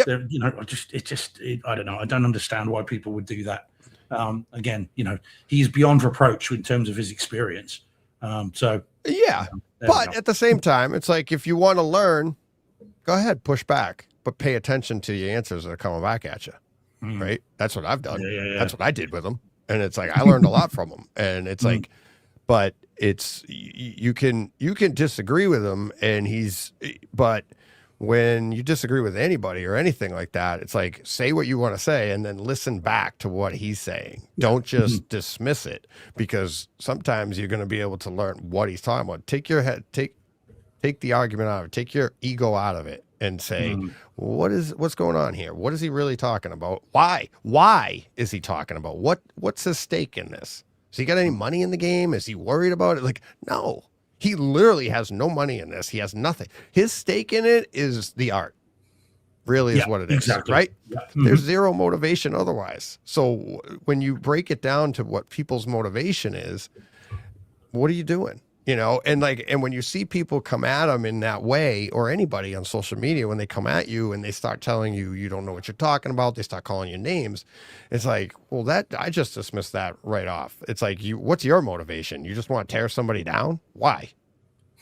don't know. I don't understand why people would do that. Again, he's beyond reproach in terms of his experience. But at the same time, it's like, if you want to learn, go ahead, push back. But pay attention to your answers that are coming back at you, right? That's what I've done. That's what I did with them. And it's like, I learned a lot from them. And it's like, but it's, you can disagree with him, and but when you disagree with anybody or anything like that, it's like, say what you want to say and then listen back to what he's saying. Don't just dismiss it, because sometimes you're going to be able to learn what he's talking about. Take the argument out of it, take your ego out of it, and say, what's going on here? What is he really talking about? Why is he talking about? What's his stake in this? Has he got any money in the game? Is he worried about it? Like, no. He literally has no money in this. He has nothing. His stake in it is the art. Really is what it is, exactly. right? Yeah. There's zero motivation otherwise. So when you break it down to what people's motivation is, what are you doing? You know, and when you see people come at them in that way, or anybody on social media, when they come at you and they start telling you, you don't know what you're talking about, they start calling you names. It's like, well, I just dismissed that right off. It's like, what's your motivation? You just want to tear somebody down? Why?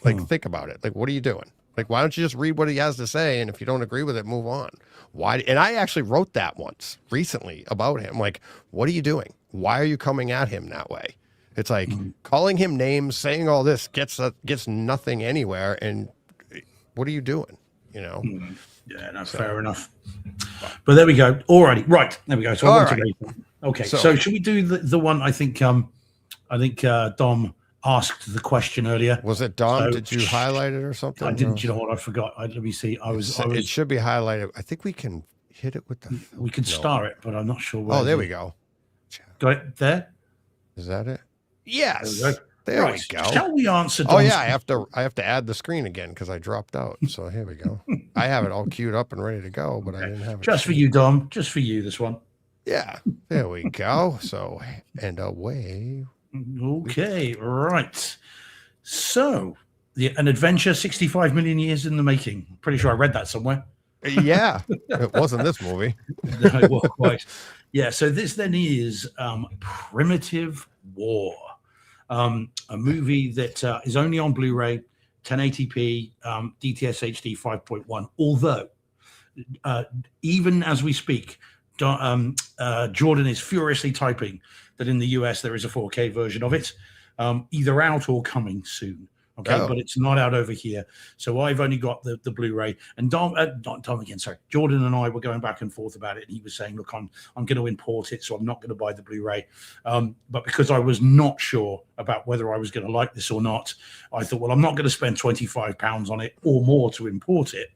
Like, think about it. Like, what are you doing? Like, why don't you just read what he has to say? And if you don't agree with it, move on. Why? And I actually wrote that once recently about him. Like, what are you doing? Why are you coming at him that way? It's like calling him names, saying all this gets nothing anywhere. And what are you doing? You know? Yeah, no, fair enough. But there we go. Alrighty, right. There we go. So okay. So should we do the one? I think Dom asked the question earlier. Was it Dom? So, did you highlight it or something? I didn't. You know what? I forgot. Let me see. It should be highlighted. I think we can hit it with the. We can star it, but I'm not sure where. Oh, there we go. Got it there. Is that it? Yes. There we go. Shall we answer? Oh yeah, I have to add the screen again because I dropped out. So here we go. I have it all queued up and ready to go, but I didn't have it. Just for you, Dom. Just for you, this one. Yeah. There we go. So and away. Okay. Right. So an adventure 65 million years in the making. Pretty sure I read that somewhere. Yeah. It wasn't this movie. No, it wasn't quite. Yeah. So this then is Primitive War. A movie that is only on Blu-ray, 1080p, DTS HD 5.1. Although, even as we speak, Jordan is furiously typing that in the US there is a 4K version of it, either out or coming soon. Okay, but it's not out over here. So I've only got the Blu-ray. And Dom again, sorry. Jordan and I were going back and forth about it, and he was saying, look, I'm going to import it, so I'm not going to buy the Blu-ray. But because I was not sure about whether I was going to like this or not, I thought, well, I'm not going to spend £25 on it or more to import it.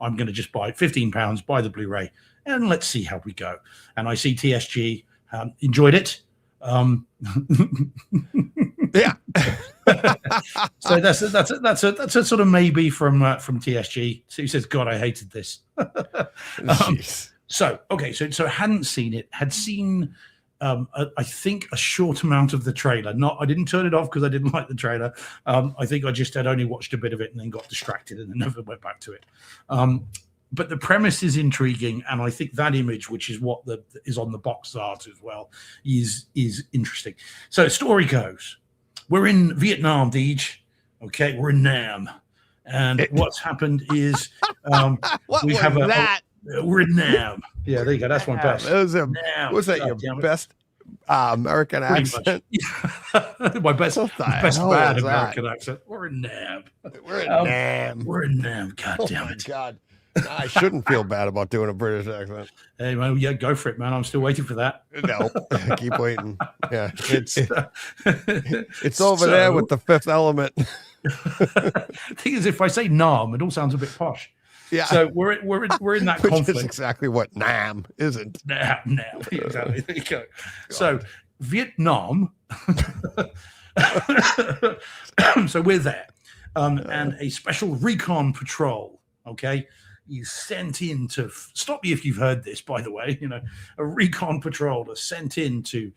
I'm going to just buy £15, buy the Blu-ray, and let's see how we go. And I see TSG enjoyed it. Yeah. So that's a sort of maybe from TSG. So he says, God, I hated this. So hadn't seen it, had seen I think a short amount of the trailer. I didn't turn it off because I didn't like the trailer. I think I just had only watched a bit of it and then got distracted and then never went back to it. But the premise is intriguing, and I think that image, which is what is on the box art as well, is interesting. So story goes. We're in Vietnam, Deej. Okay, we're in Nam. And what's happened is we're in Nam. Yeah, there you go. That's my best. Was that your best American accent? My best bad American accent. We're in Nam. We're in Nam. We're in Nam. God damn it. God. I shouldn't feel bad about doing a British accent. Hey, man, yeah, go for it, man. I'm still waiting for that. No, keep waiting. Yeah, it's over there with The Fifth Element. The thing is, if I say Nam, it all sounds a bit posh. Yeah. So we're in that conflict. Which is exactly what Nam isn't. Nam. Exactly. There you go. God. So Vietnam. So we're there, and a special recon patrol. Okay. Is sent in to stop me if you've heard this, by the way. A recon patrol is sent in to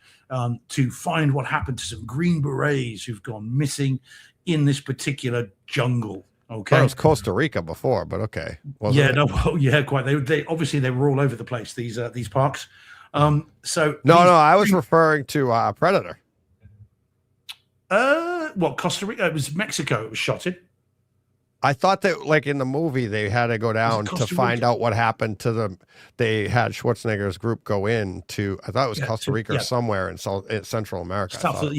find what happened to some Green Berets who've gone missing in this particular jungle. Okay, well, it was Costa Rica before, but okay. Quite. They obviously they were all over the place. These parks. So I was referring to Predator. Costa Rica? It was Mexico. It was shot in. I thought that, like in the movie, they had to go down to Costa find Rica? out what happened to them. They had Schwarzenegger's group go in to, I thought it was Costa Rica or somewhere in Central America. Central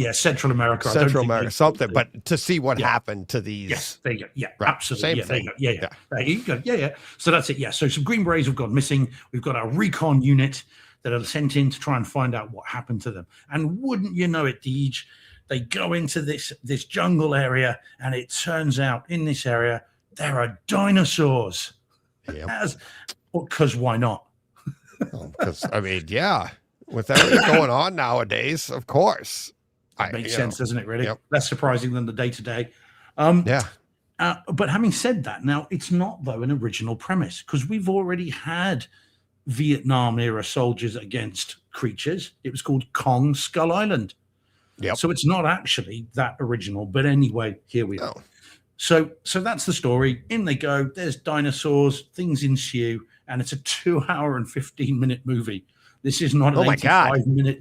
America. Central America, something, but to see what happened to these. Yes, there you go. Yeah, Right. absolutely. Same thing. There you go. There you go. Yeah. So that's it. Yeah. So some Green Berets have gone missing. We've got our recon unit that are sent in to try and find out what happened to them. And wouldn't you know it, Deej, they go into this jungle area, and it turns out in this area there are dinosaurs. Yeah. Because why not? Because I mean, yeah, with everything going on nowadays, of course. It makes sense, doesn't it? Really, Yep. less surprising than the day-to-day. Yeah. But having said that, now it's not though an original premise, because we've already had Vietnam era soldiers against creatures. It was called Kong Skull Island. Yep. So it's not actually that original. But anyway, here we are. So that's the story. In they go. There's dinosaurs. Things ensue, and it's a 2-hour and 15-minute movie. This is not an 85-minute.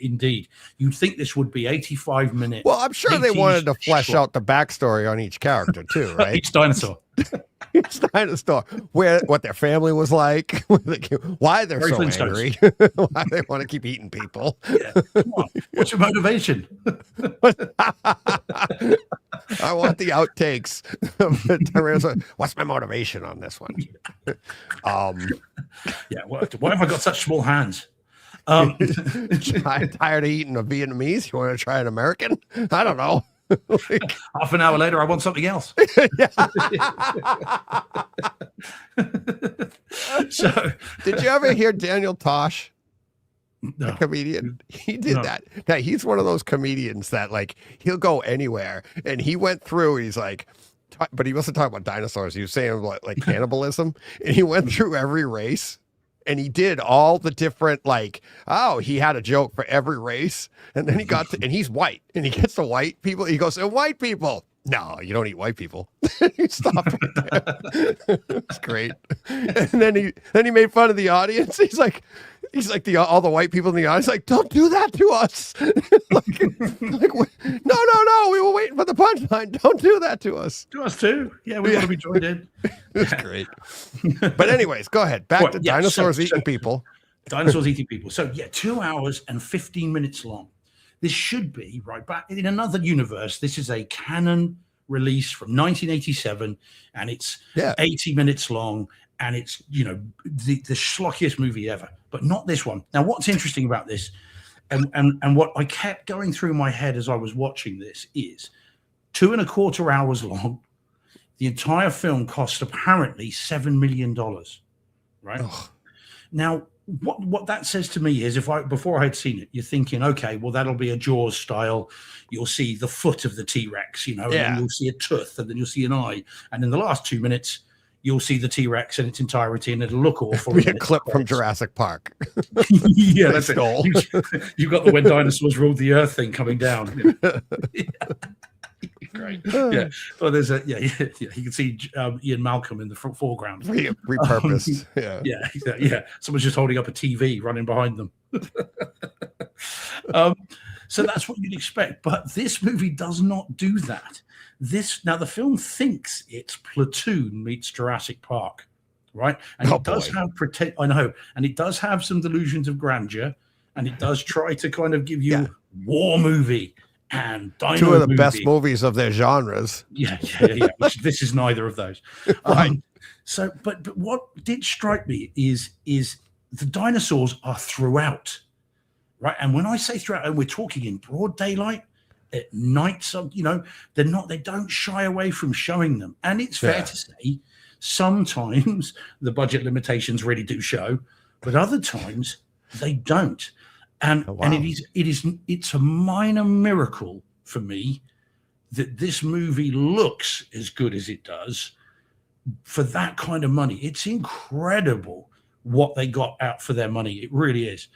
Indeed, you'd think this would be 85-minute. Well, I'm sure they wanted to flesh out the backstory on each character too, right? Each dinosaur. Each dinosaur, what their family was like, why they're so angry, why they want to keep eating people. Yeah. Come on. What's your motivation? I want the outtakes. What's my motivation on this one? Yeah, why have I got such small hands? Tired of eating a Vietnamese? You want to try an American? I don't know. Half an hour later, I want something else. So, did you ever hear Daniel Tosh? No. A comedian. He did that. Now he's one of those comedians that like he'll go anywhere, and he went through. He's like, but he wasn't talking about dinosaurs. He was saying like cannibalism, and he went through every race. And he did all the different, like, he had a joke for every race. And then he got to, and he's white. And he gets to white people. He goes, white people. No, you don't eat white people. He stopped right there. It's great. And then he made fun of the audience. He's like all the white people in the audience, like, don't do that to us. No, we were waiting for the punchline. Don't do that to us. To us too. Yeah, we want to be joined in. It's great. But anyways, go ahead. Back to dinosaurs eating people. Dinosaurs eating people. So 2 hours and 15 minutes long. This should be right back in another universe. This is a canon release from 1987, and it's 80 minutes long, and it's the schlockiest movie ever, but not this one. Now, what's interesting about this, and what I kept going through my head as I was watching this is 2.25 hours long. The entire film cost apparently $7 million, right? Ugh. Now, what that says to me is, before I had seen it, you're thinking, okay, well, that'll be a Jaws style. You'll see the foot of the T-Rex, and then you'll see a tooth, and then you'll see an eye, and in the last 2 minutes, you'll see the T-Rex in its entirety, and it'll look awful. Be a clip from Jurassic Park. Yeah, that's it. You got the when dinosaurs ruled the earth thing coming down. Great. Yeah. Well, there's you can see Ian Malcolm in the foreground. Repurposed. Yeah. Someone's just holding up a TV running behind them. So that's what you'd expect. But this movie does not do that. Now the film thinks it's Platoon meets Jurassic Park, right? And it does have I know, and it does have some delusions of grandeur, and it does try to kind of give you war movie and dino two of the best movies of their genres. Yeah. This is neither of those. Right. So, but what did strike me is the dinosaurs are throughout, right? And when I say throughout, and we're talking in broad daylight, at night, they're not. They don't shy away from showing them. And it's fair to say, sometimes the budget limitations really do show, but other times they don't. And it's a minor miracle for me that this movie looks as good as it does for that kind of money. It's incredible what they got out for their money. It really is.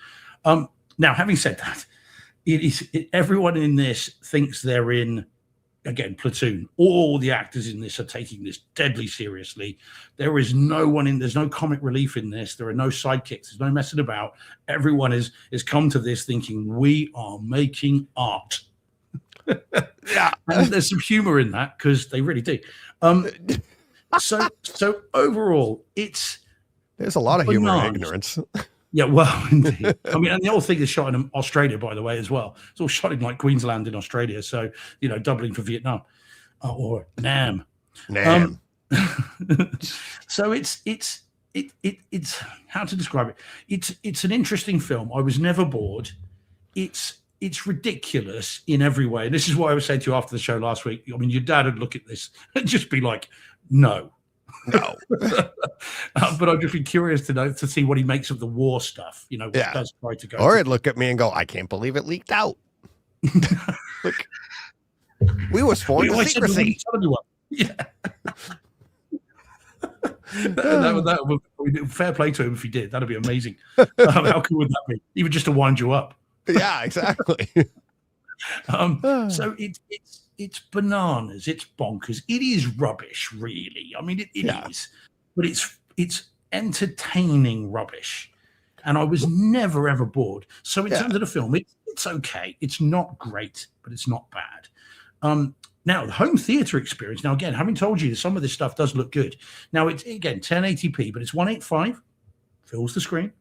Now, having said that, everyone in this thinks they're in, again, Platoon. All the actors in this are taking this deadly seriously. There's no comic relief in this. There are no sidekicks. There's no messing about. Everyone has come to this thinking we are making art. Yeah. And there's some humor in that because they really do. So overall, There's a lot of humor in bananas. ignorance. Yeah, well, indeed. I mean, and the whole thing is shot in Australia, by the way, as well. It's all shot in like Queensland in Australia, so doubling for Vietnam or Nam. Nam. So it's how to describe it. It's an interesting film. I was never bored. It's ridiculous in every way. And this is what I was saying to you after the show last week. I mean, your dad would look at this and just be like, no. But I'd just be curious to see what he makes of the war stuff, which does try to go. Or he'd look at me and go, I can't believe it leaked out. Look, we were sworn to secrecy. Yeah. that would fair play to him if he did. That'd be amazing. How cool would that be? Even just to wind you up. Yeah, exactly. So it's bananas. It's bonkers. It is rubbish, really. I mean, it is, but it's entertaining rubbish. And I was never ever bored. So in terms of the film, it's okay. It's not great, but it's not bad. Now, the home theater experience. Now, again, having told you some of this stuff does look good. Now, it's again 1080p, but it's 185, fills the screen.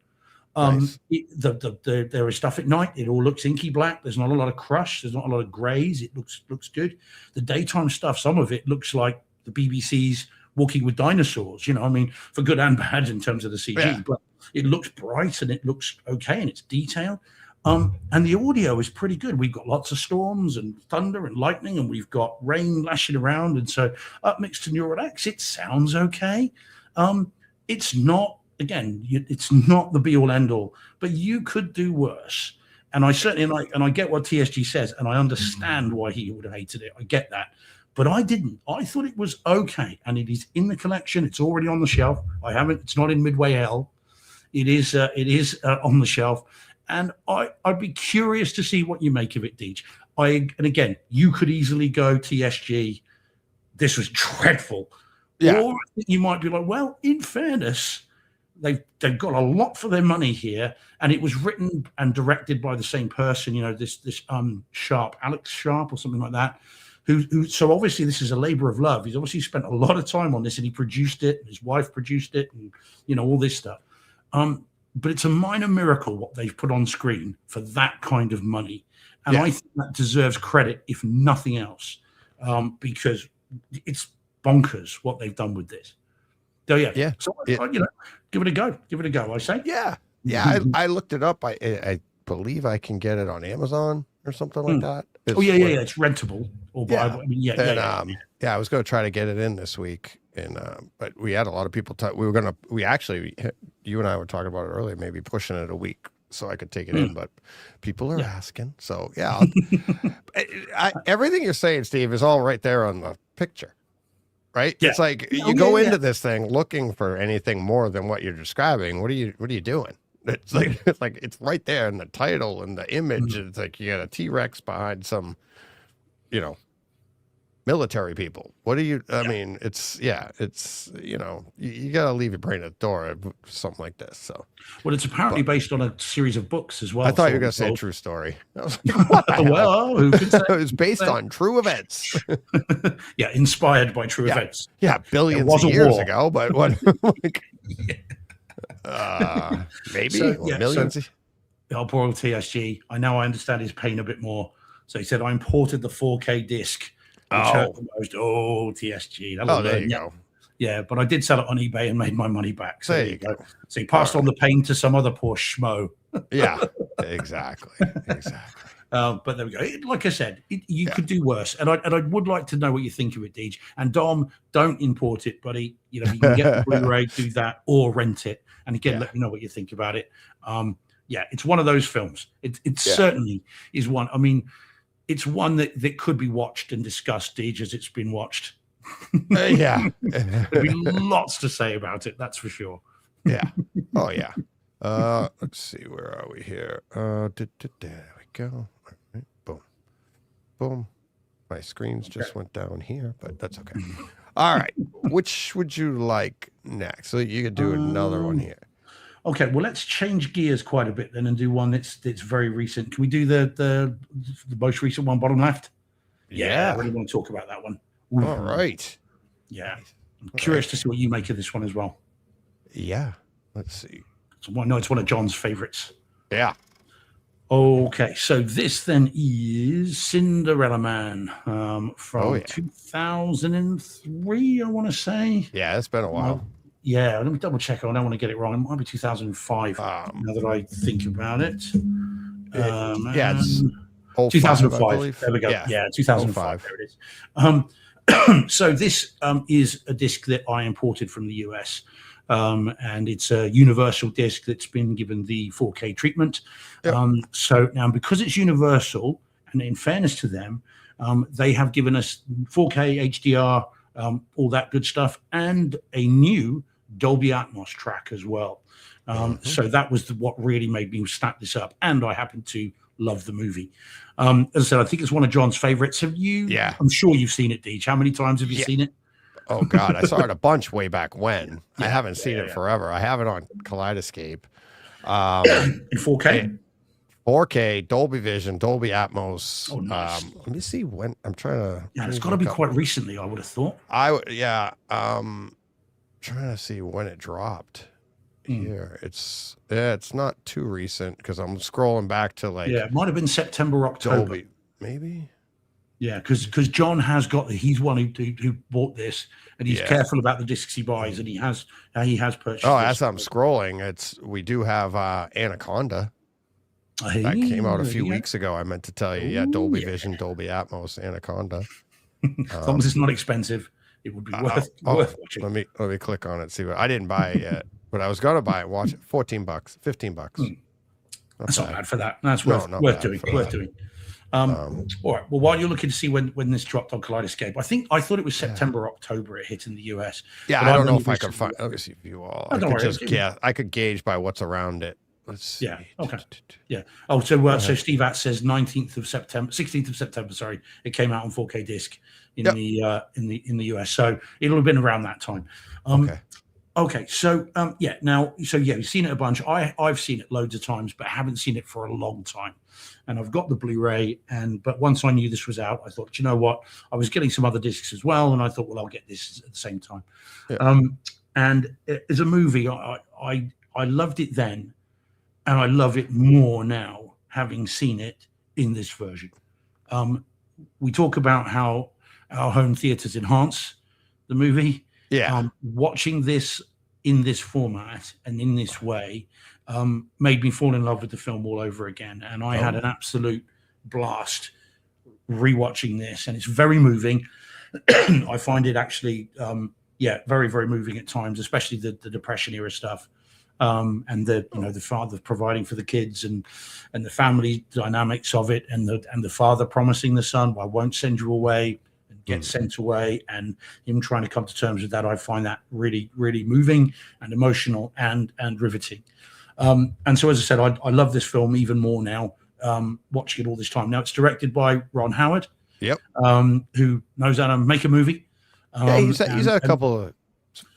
Nice. There is stuff at night. It all looks inky black. There's not a lot of crush. There's not a lot of grays. It looks good. The daytime stuff, some of it looks like the BBC's Walking with Dinosaurs. I mean, for good and bad in terms of the CG, but it looks bright and it looks okay and it's detailed. And the audio is pretty good. We've got lots of storms and thunder and lightning, and we've got rain lashing around. And so up next to Neural X, it sounds okay. It's not, again, it's not the be all end all, but you could do worse. And I certainly, and I get what TSG says, and I understand why he would have hated it. I get that. But I didn't. I thought it was okay. And it is in the collection. It's already on the shelf. It's not in Midway Hell. It is on the shelf. And I'd be curious to see what you make of it, Deej. And again, you could easily go TSG, this was dreadful. Yeah. Or you might be like, well, in fairness, they've got a lot for their money here, and it was written and directed by the same person, this Sharp, Alex Sharp or something like that. Who so obviously this is a labor of love. He's obviously spent a lot of time on this, and he produced it, and his wife produced it, and all this stuff. But it's a minor miracle what they've put on screen for that kind of money. And I think that deserves credit, if nothing else, because it's bonkers what they've done with this. So, So, give it a go. Give it a go, I say. Yeah. Yeah. I looked it up. I believe I can get it on Amazon or something like that. It's It's rentable. I was going to try to get it in this week. But we had a lot of people talk. You and I were talking about it earlier, maybe pushing it a week so I could take it in, but people are asking. So everything you're saying, Steve, is all right there on the picture, right? Yeah. It's like you go into this thing looking for anything more than what you're describing. What are you doing? It's like it's right there in the title and the image. It's like you got a T-Rex behind some, military people. What do you, I mean, it's, you got to leave your brain at the door for something like this. So, well, it's apparently based on a series of books as well. I thought you were going to say a true story. I was like, what the hell? Who could say? It was based on true events. Inspired by true events. Yeah, billions of years ago, but what? Maybe millions. Poor old TSG. I understand his pain a bit more. So he said, I imported the 4K disc. TSG. There you go. Yeah, but I did sell it on eBay and made my money back. So there you go. So he passed on the pain to some other poor schmo. Yeah, exactly. But there we go. Like I said, you could do worse. And I would like to know what you think of it, Deej. And Dom, don't import it, buddy. You can get the Blu-ray, do that, or rent it. And again, let me know what you think about it. It's one of those films. It certainly is one. I mean, it's one that could be watched and discussed, Deej, as it's been watched. There'd be lots to say about it, that's for sure. Yeah. Oh, yeah. Let's see. Where are we here? There we go. Right. Boom. Boom. My screens just went down here, but that's okay. All right. Which would you like next? So you could do another one here. Okay, well, let's change gears quite a bit then and do one that's very recent. Can we do the most recent one, bottom left? Yeah, I really want to talk about that one. All right. Yeah. I'm curious to see what you make of this one as well. Yeah. Let's see. No, it's one of John's favorites. Yeah. Okay, so this then is Cinderella Man from 2003, I want to say. Yeah, it's been a while. Yeah, let me double check. I don't want to get it wrong. It might be 2005 now that I think about it. It's 2005. There we go. Yeah, 2005. There it is. So this is a disc that I imported from the US. And it's a universal disc that's been given the 4K treatment. Yep. So now, because it's universal, and in fairness to them, they have given us 4K HDR, all that good stuff, and a new Dolby Atmos track as well. So that was what really made me snap this up. And I happen to love the movie. As I said, I think it's one of John's favorites. Have you? Yeah. I'm sure you've seen it, Deej. How many times have you seen it? Oh God, I saw it a bunch way back when. I haven't seen it forever. I have it on Kaleidoscape. In 4K? 4K, Dolby Vision, Dolby Atmos. Oh, nice. Let me see when I'm trying to. Yeah, it's got to be quite recently, I would have thought. Trying to see when it dropped. Here, it's not too recent because I'm scrolling back to it might have been September, October. Dolby, maybe. Yeah, because John has he's one who bought this, and he's careful about the discs he buys, and he has purchased. Oh, as I'm scrolling, we do have Anaconda. That came out a few weeks ago. I meant to tell you, Dolby Vision, Dolby Atmos, Anaconda. As long as it's not expensive, it would be worth watching. Let me click on it. See what I didn't buy it yet, but I was gonna buy it. Watch it. $14, $15. That's not bad for that. That's worth doing. All right. Well, while you're looking to see when this dropped on Kaleidoscape, I thought it was September, October it hit in the US. Yeah, I don't know if I could find. Let me see if you all. I could gauge by what's around it. Let's see. Yeah. Okay. Yeah. Oh, so Steve At says 16th of September. Sorry, it came out on 4K disc in the US. So it'll have been around that time. Okay. So you've seen it a bunch. I've seen it loads of times, but haven't seen it for a long time. And I've got the Blu-ray, but once I knew this was out, I thought, you know what? I was getting some other discs as well, and I thought, well, I'll get this at the same time. Yeah. And as a movie, I loved it then, and I love it more now, having seen it in this version. We talk about how our home theaters enhance the movie. Yeah. Watching this in this format and in this way made me fall in love with the film all over again. And I had an absolute blast rewatching this, and it's very moving. I find it actually, very, very moving at times, especially the Depression era stuff. And the father providing for the kids and the family dynamics of it, and the father promising the son, I won't send you away, and get sent away, and him trying to come to terms with that. I find that really, really moving and emotional and riveting. And so, as I said, I love this film even more now, watching it all this time. Now, it's directed by Ron Howard. Yep. Who knows how to make a movie. He's had a couple of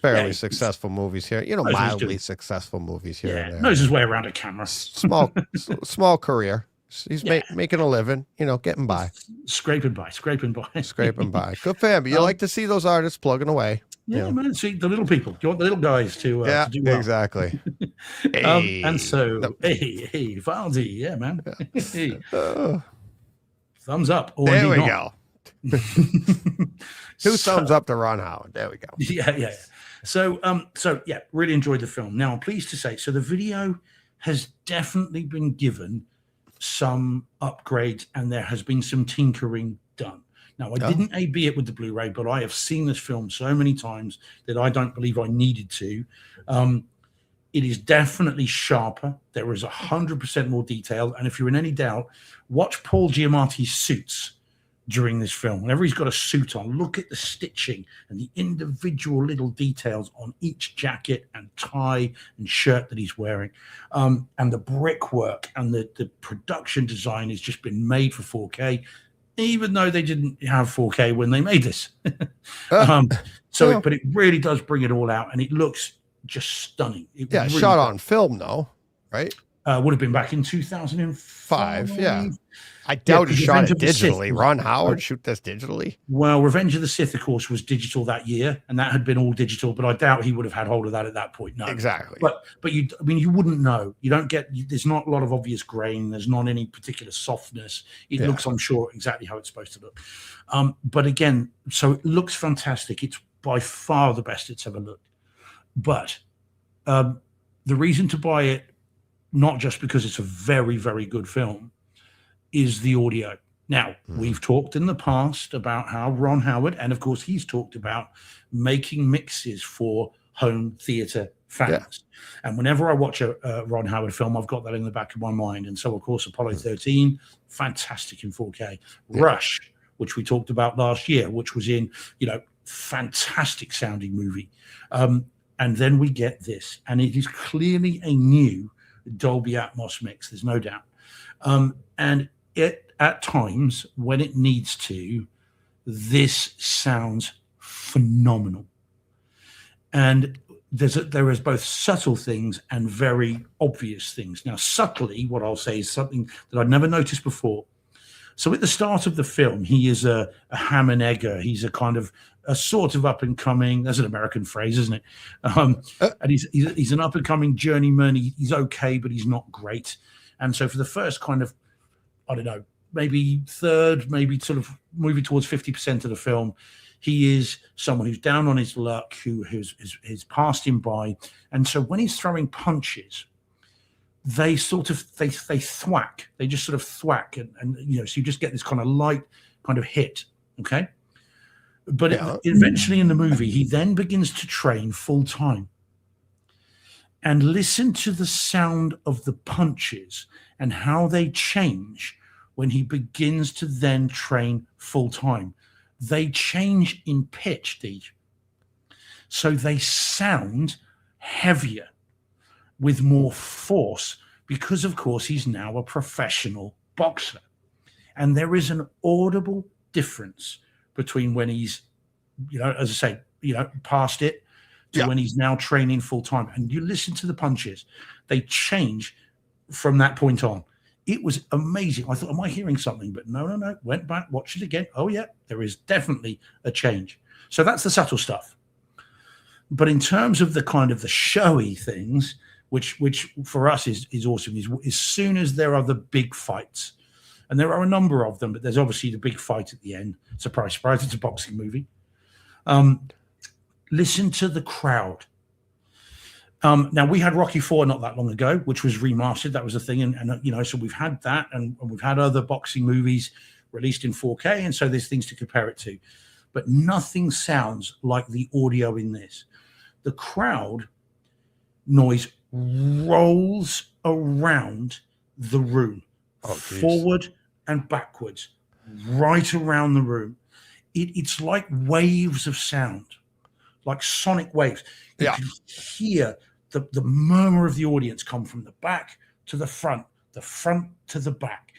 fairly successful movies here, mildly successful movies here. Yeah, knows his way around a camera. Small career. He's making a living, getting by. Scraping by. Scraping by. Good for him. But you like to see those artists plugging away. Yeah, man. See, the little people. You want the little guys to do well. Exactly. And so, hey, Valdi. Yeah, man. Hey. Thumbs up. There we go. 2 thumbs up to Ron Howard. There we go. Yeah. So really enjoyed the film. Now, I'm pleased to say, so the video has definitely been given some upgrades, and there has been some tinkering done. Now, I didn't AB it with the Blu-ray, but I have seen this film so many times that I don't believe I needed to. It is definitely sharper. There is 100% more detail. And if you're in any doubt, watch Paul Giamatti's suits during this film. Whenever he's got a suit on, look at the stitching and the individual little details on each jacket and tie and shirt that he's wearing. And the brickwork and the production design has just been made for 4K, even though they didn't have 4K when they made this. But it really does bring it all out, and it looks just stunning. Shot on film though, right? Would have been back in 2005. Yeah. I doubt he shot it digitally. Sith, Ron Howard shoot this digitally? Well, Revenge of the Sith, of course, was digital that year, and that had been all digital. But I doubt he would have had hold of that at that point. No, exactly. But you wouldn't know. You don't get. There's not a lot of obvious grain. There's not any particular softness. It looks, I'm sure, exactly how it's supposed to look. But again, so it looks fantastic. It's by far the best it's ever looked. But the reason to buy it, not just because it's a very, very good film, is the audio. Now, we've talked in the past about how Ron Howard, and of course he's talked about making mixes for home theater fans. Yeah. And whenever I watch a Ron Howard film, I've got that in the back of my mind. And so, of course, Apollo 13, fantastic in 4K. Yeah. Rush, which we talked about last year, which was in, fantastic sounding movie. And then we get this, and it is clearly a new Dolby Atmos mix, there's no doubt. And it, at times, when it needs to, this sounds phenomenal. And there is both subtle things and very obvious things. Now, subtly, what I'll say is something that I'd never noticed before. So at the start of the film, he is a ham and egger. He's a sort of up and coming. That's an American phrase, isn't it? And he's an up and coming journeyman. He's okay, but he's not great. And so for the first kind of, I don't know, maybe third, maybe sort of moving towards 50% of the film, he is someone who's down on his luck, who has passed him by. And so when he's throwing punches, they sort of they thwack. They just sort of thwack, and so you just get this kind of light kind of hit. Okay. But eventually in the movie, he then begins to train full time. And listen to the sound of the punches and how they change when he begins to then train full time. They change in pitch, Deej. So they sound heavier with more force because, of course, he's now a professional boxer. And there is an audible difference between when he's, as I say, past it to when he's now training full time. And you listen to the punches, they change from that point on. It was amazing. I thought, am I hearing something? But no. Went back, watched it again. Oh, yeah, there is definitely a change. So that's the subtle stuff. But in terms of the kind of the showy things, which for us is awesome, is as soon as there are the big fights, and there are a number of them, but there's obviously the big fight at the end. Surprise, surprise, it's a boxing movie. Listen to the crowd. Now, we had Rocky IV not that long ago, which was remastered. That was a thing. And so we've had that, and we've had other boxing movies released in 4K. And so there's things to compare it to. But nothing sounds like the audio in this. The crowd noise rolls around the room, forward and backwards, right around the room. It's like waves of sound, like sonic waves. You can hear the murmur of the audience come from the back to the front to the back.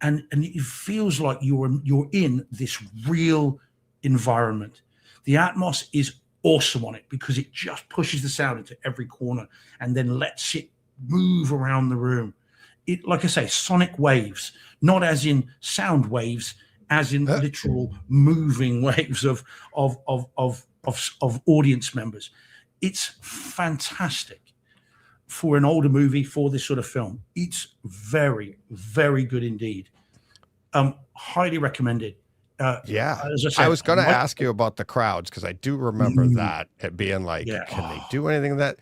And it feels like you're in this real environment. The Atmos is awesome on it because it just pushes the sound into every corner and then lets it move around the room. It, like I say, sonic waves, not as in sound waves, as in literal moving waves of audience members. It's fantastic for an older movie, for this sort of film. It's very, very good indeed. Highly recommended. As I said, I was going to ask you about the crowds because I do remember that it being like, can they do anything of that?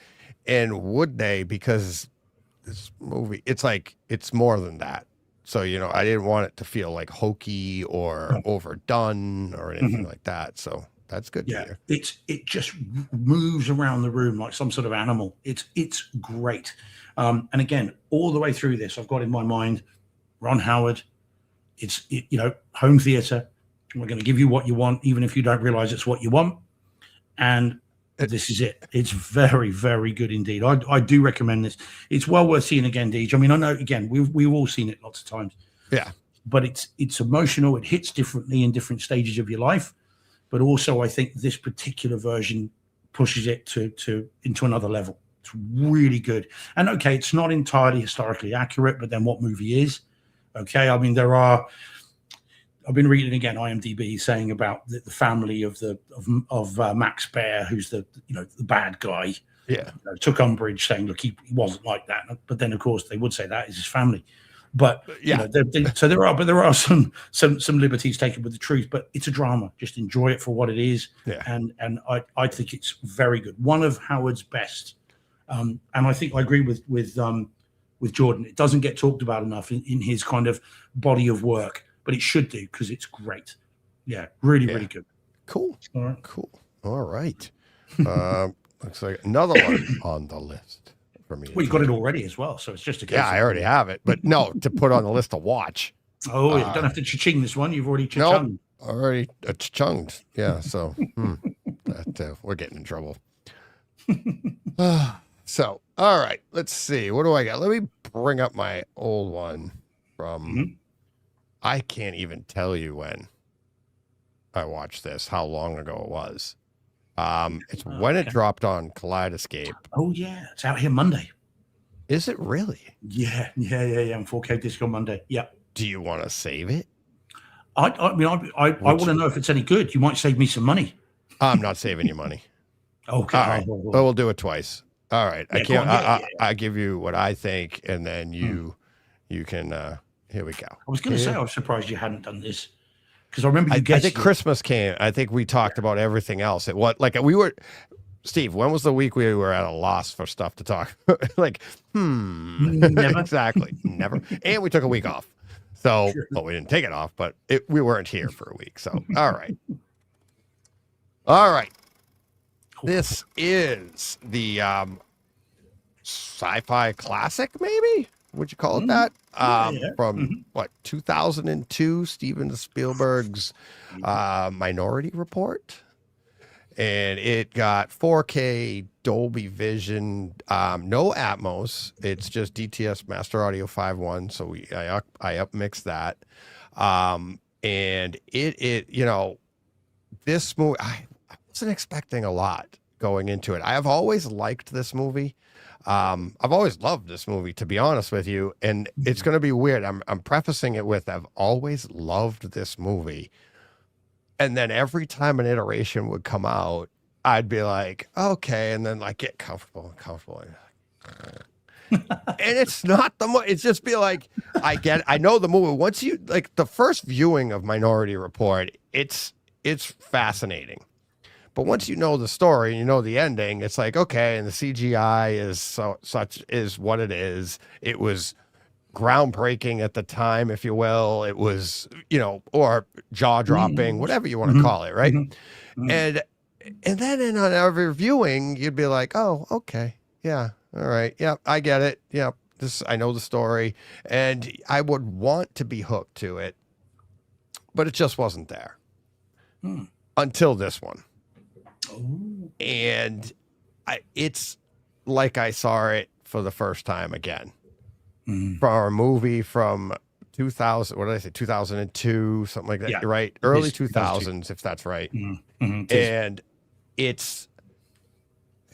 And would they? Because this movie, it's like, it's more than that. So, I didn't want it to feel like hokey or overdone or anything like that. So that's good to hear. It just moves around the room like some sort of animal. It's great. And again, all the way through this, I've got in my mind Ron Howard. It's home theater. We're going to give you what you want, even if you don't realize it's what you want. And this is it. It's very, very good indeed. I do recommend this. It's well worth seeing again, Deej. I mean, I know, again, we've all seen it lots of times. Yeah. But it's emotional. It hits differently in different stages of your life. But also, I think this particular version pushes it to into another level. It's really good. And okay, it's not entirely historically accurate, but then what movie is? Okay, I mean, I've been reading again IMDb saying about the family of Max Baer, who's the bad guy. Yeah. Took umbrage saying, look, he wasn't like that. But then, of course, they would say that is his family. But yeah, so there are some liberties taken with the truth. But it's a drama. Just enjoy it for what it is. Yeah. And I think it's very good. One of Howard's best. And I think I agree with Jordan. It doesn't get talked about enough in his kind of body of work, but it should do because it's great. Yeah, really good. Cool. All right. Cool. All right. Looks like another one on the list for me. Well, you got it already as well, so it's just a case. Yeah, I already have it, but no, to put on the list to watch. Oh, you don't have to cha-ching this one. You've already No, cha-chunged. already chunged. Yeah, so we're getting in trouble. So, all right, let's see. What do I got? Let me bring up my old one from. I can't even tell you when I watched this, how long ago it was. It's when it dropped on Kaleidoscape. Oh yeah, it's out here Monday. Is it really? Yeah. On 4K disc on Monday. Yeah. Do you want to save it? I want to know if it's any good. You might save me some money. I'm not saving you money. Okay. All right, but we'll do it twice. All right. Yeah, I can't. on, I give you what I think, and then you can. Here we go. I was going to say I was surprised you hadn't done this because I remember you I think Christmas came. I think we talked about everything else. We were. Steve, when was the week we were at a loss for stuff to talk? Never. Exactly, never. And we took a week off. So, well, we didn't take it off, but we weren't here for a week. So, all right. All right. This is the sci-fi classic, maybe? Would you call it that? From, 2002, Steven Spielberg's Minority Report. And it got 4K Dolby Vision, no Atmos. It's just DTS Master Audio 5.1. So I upmixed that. And this movie, I wasn't expecting a lot going into it. I have always liked this movie. I've always loved this movie, to be honest with you. And it's going to be weird. I'm prefacing it with, I've always loved this movie. And then every time an iteration would come out, I'd be like, okay. And then like get comfortable. And it's not it's just be like, I know the movie. Once you like the first viewing of Minority Report, it's fascinating. But once you know the story and you know the ending, it's like, okay. And the CGI is such is what it is. It was groundbreaking at the time, if you will. It was, or jaw-dropping, whatever you want to call it, right? And then in on every viewing, you'd be like, oh, okay, yeah, all right, yeah, I get it, yeah, I know the story, and I would want to be hooked to it, but it just wasn't there until this one. And it's like I saw it for the first time again. For a movie from 2000, what did I say, 2002, something like that, yeah. right? Early 2000s, if that's right. And it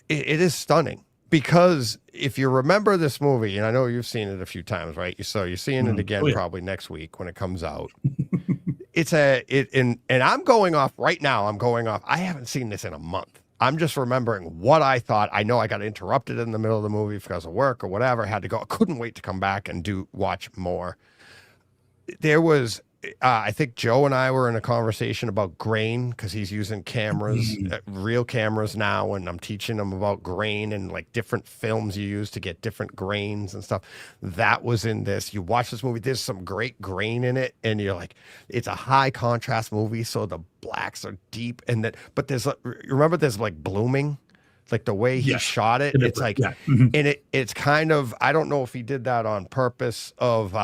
is stunning because if you remember this movie, and I know you've seen it a few times, right? So you're seeing it again probably next week when it comes out. And I'm going off right now. I haven't seen this in a month. I'm just remembering what I thought. I know I got interrupted in the middle of the movie because of work or whatever. Had to go. I couldn't wait to come back and watch more. There was, I think Joe and I were in a conversation about grain because he's using cameras, real cameras now, and I'm teaching him about grain and like different films you use to get different grains and stuff. That was in this. You watch this movie, there's some great grain in it, and you're like, it's a high contrast movie, so the blacks are deep, but there's remember there's like blooming. Like the way he shot it, it's like, and it's kind of, I don't know if he did that on purpose of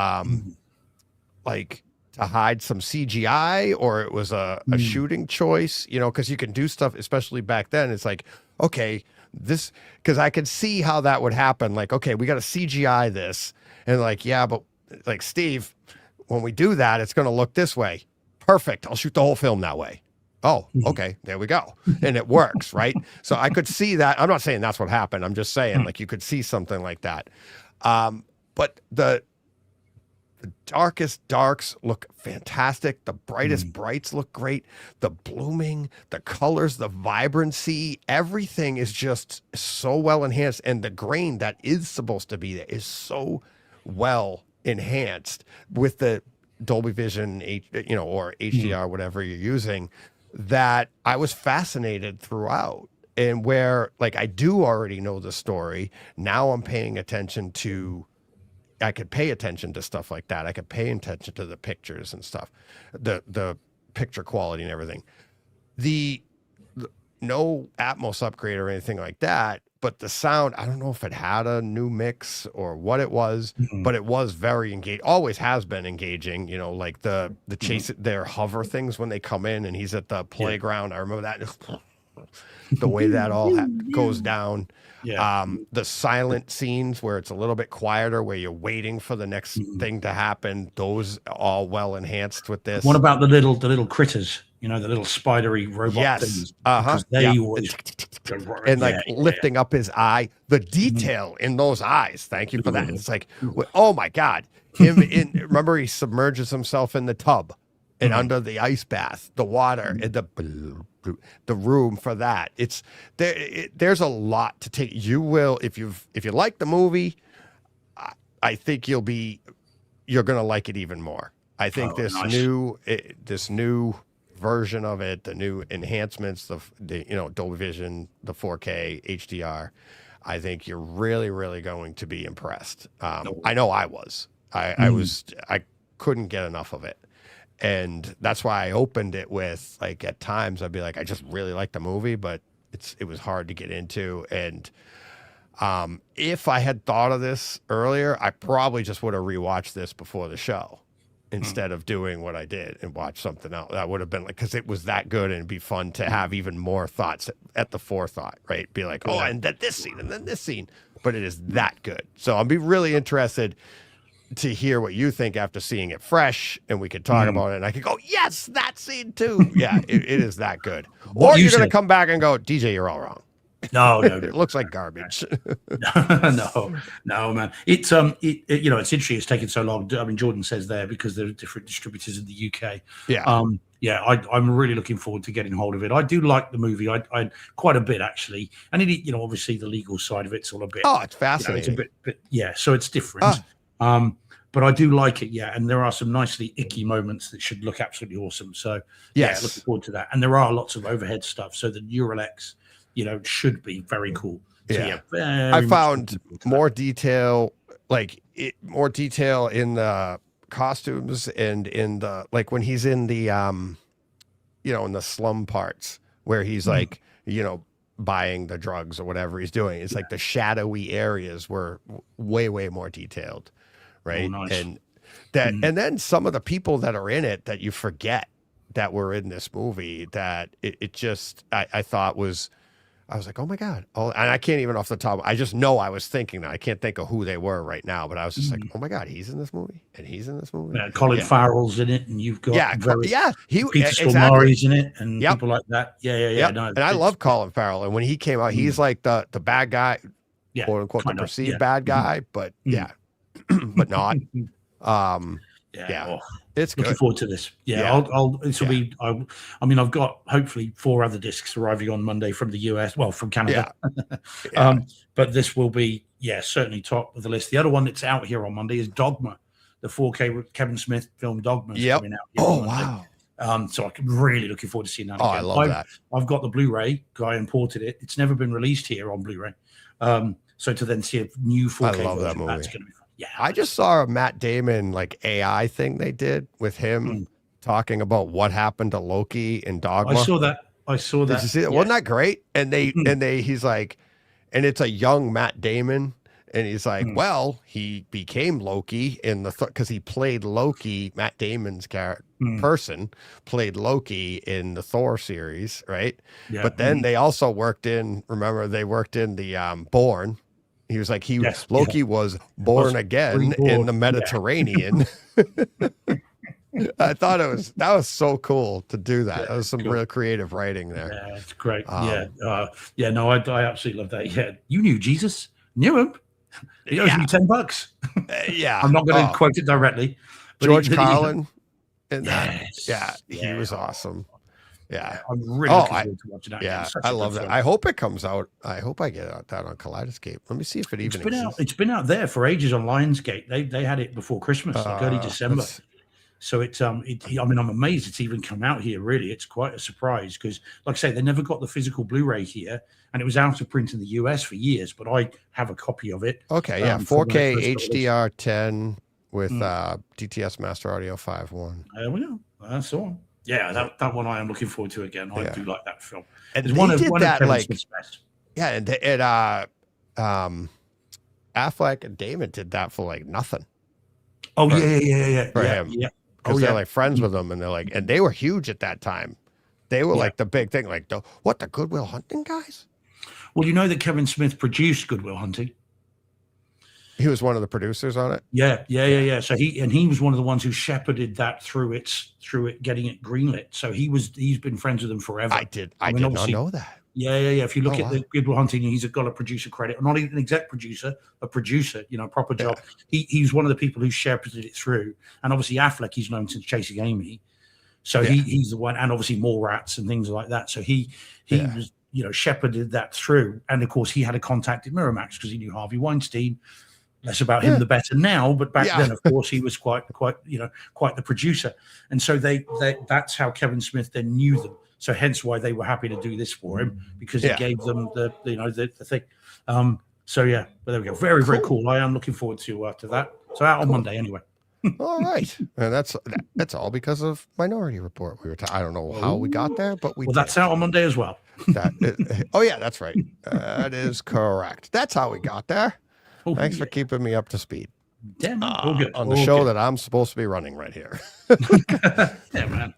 like to hide some CGI or it was a shooting choice, because you can do stuff, especially back then. It's like, okay, this, because I could see how that would happen. Like, okay, we got to CGI this. And like, yeah, but like, Steve, when we do that, it's going to look this way. Perfect. I'll shoot the whole film that way. Oh, okay, there we go. And it works, right? So I could see that. I'm not saying that's what happened. I'm just saying, like, you could see something like that. But the darkest darks look fantastic. The brightest brights look great. The blooming, the colors, the vibrancy, everything is just so well enhanced. And the grain that is supposed to be there is so well enhanced with the Dolby Vision, or HDR, whatever you're using, that I was fascinated throughout. And where, like, I do already know the story, now I'm paying attention to, I could pay attention to stuff like that. I could pay attention to the pictures and stuff, the picture quality and everything. The no Atmos upgrade or anything like that, but the sound, I don't know if it had a new mix or what it was, but it was very engaging. Always has been engaging, like the chase, their hover things when they come in and he's at the playground. I remember that. The way that all goes down. Yeah. The silent scenes where it's a little bit quieter, where you're waiting for the next thing to happen, those all well enhanced with this. What about the little critters? The little spidery robot things. They always and lifting up his eye. The detail in those eyes. Thank you for that. It's like, oh my God. Remember he submerges himself in the tub and under the ice bath, the water, and the room for that. It's there's a lot to take. You will, if you like the movie, I think you're gonna like it even more. I think this new version of it, the new enhancements, the Dolby Vision, the 4K HDR, I think you're really, really going to be impressed. I know I was. I couldn't get enough of it. And that's why I opened it with, like, at times I'd be like, I just really like the movie, but it was hard to get into. And if I had thought of this earlier, I probably just would have rewatched this before the show instead of doing what I did and watch something else. That would have been like, because it was that good, and it'd be fun to have even more thoughts at the forethought, right? Be like, oh, and then this scene, and then this scene. But it is that good. So I'll be really interested to hear what you think after seeing it fresh, and we could talk about it, and I could go, yes, that scene too. Yeah, it is that good. Or you're going to come back and go, DJ, you're all wrong. No. It looks like garbage. no, man. It's it's interesting. It's taken so long. I mean, Jordan says there because there are different distributors in the UK. Yeah. I'm really looking forward to getting hold of it. I do like the movie. I quite a bit actually, and it, obviously the legal side of it's all a bit. Oh, it's fascinating. It's a bit, so it's different. But I do like it, and there are some nicely icky moments that should look absolutely awesome. So looking forward to that. And there are lots of overhead stuff. So the Neural X, should be very cool. So, I found more detail, more detail in the costumes and in the, like, when he's in the in the slum parts where he's like, buying the drugs or whatever he's doing. It's like the shadowy areas were way, way more detailed. Right. Oh, nice. And that, and then some of the people that are in it that you forget that were in this movie, that it just, I thought I was like, oh my God. Oh, and I can't even off the top. I just know I was thinking that. I can't think of who they were right now, but I was just like, oh my God, he's in this movie, and he's in this movie. Colin Farrell's in it, and you've got Peter exactly. Stormare's in it, and people like that. Yeah. No, and I love Colin Farrell, and when he came out, he's like the bad guy, quote unquote, the perceived bad guy, but but not. It's looking forward to this. This will be. I mean, I've got hopefully 4 other discs arriving on Monday from the US, from Canada. But this will be certainly top of the list. The other one that's out here on Monday is Dogma, the 4K Kevin Smith film Dogma is coming out. Wow. So I'm really looking forward to seeing that. Again. I love that. I've got the Blu-ray. Guy imported it. It's never been released here on Blu-ray. So to then see a new 4K version, that movie. That's going to be fun. Yeah, I just saw a Matt Damon AI thing they did with him talking about what happened to Loki in Dogma. I saw that. Did you see it? Wasn't that great? And he's like, and it's a young Matt Damon, and he's like, well, he became Loki in because he played Loki. Matt Damon's person played Loki in the Thor series, right? Yeah. But then they also worked in the Bourne. He was like, Loki was born again in the Mediterranean. I thought that was so cool to do that. That was some real creative writing there. Yeah, it's great. Yeah, no, I absolutely love that. Yeah, you knew Jesus, knew him. He owes me $10. Yeah, I'm not going to quote it directly. But George Carlin. In that. Yes. Yeah, he was awesome. Yeah, I'm really looking forward to watching that. Yeah, I love that. I hope it comes out. I hope I get that on Kaleidoscape. Let me see if it even exists. It's been out there for ages on Lionsgate. They had it before Christmas, like early December. So I mean, I'm amazed it's even come out here. Really, it's quite a surprise because, like I say, they never got the physical Blu-ray here, and it was out of print in the US for years. But I have a copy of it. Okay, yeah, 4K HDR10 with DTS Master Audio 5.1. There we go. That's the one. Yeah, that one I am looking forward to again. I do like that film. And it's they one of Kevin like Smith's best. Yeah, and Affleck and Damon did that for like nothing. Oh yeah. For him. Yeah. Because they're like friends with him, and they're like, and they were huge at that time. They were like the big thing, like the Good Will Hunting guys. Well, you know that Kevin Smith produced Good Will Hunting. He was one of the producers on it. Yeah. So he was one of the ones who shepherded that through it getting it greenlit. So he's been friends with them forever. I did not know that. Yeah. If you look at the Good Will Hunting, he's got a producer credit, not even an exec producer, a producer. Proper job. He's one of the people who shepherded it through. And obviously Affleck, he's known since Chasing Amy, so he's the one, and obviously Mallrats and things like that. So he was shepherded that through, and of course he had a contact at Miramax because he knew Harvey Weinstein. Less about him, the better now. But back then, of course, he was quite the producer, and so that's how Kevin Smith then knew them. So hence why they were happy to do this for him, because he gave them the thing. So yeah, but there we go. Very very cool. I am looking forward to that. So out on Monday anyway. All right, and that's all because of Minority Report. I don't know how we got there, but that's out on Monday as well. That's right. That is correct. That's how we got there. Thanks for keeping me up to speed. Yeah, man. All good. On the show that I'm supposed to be running right here. Yeah, man.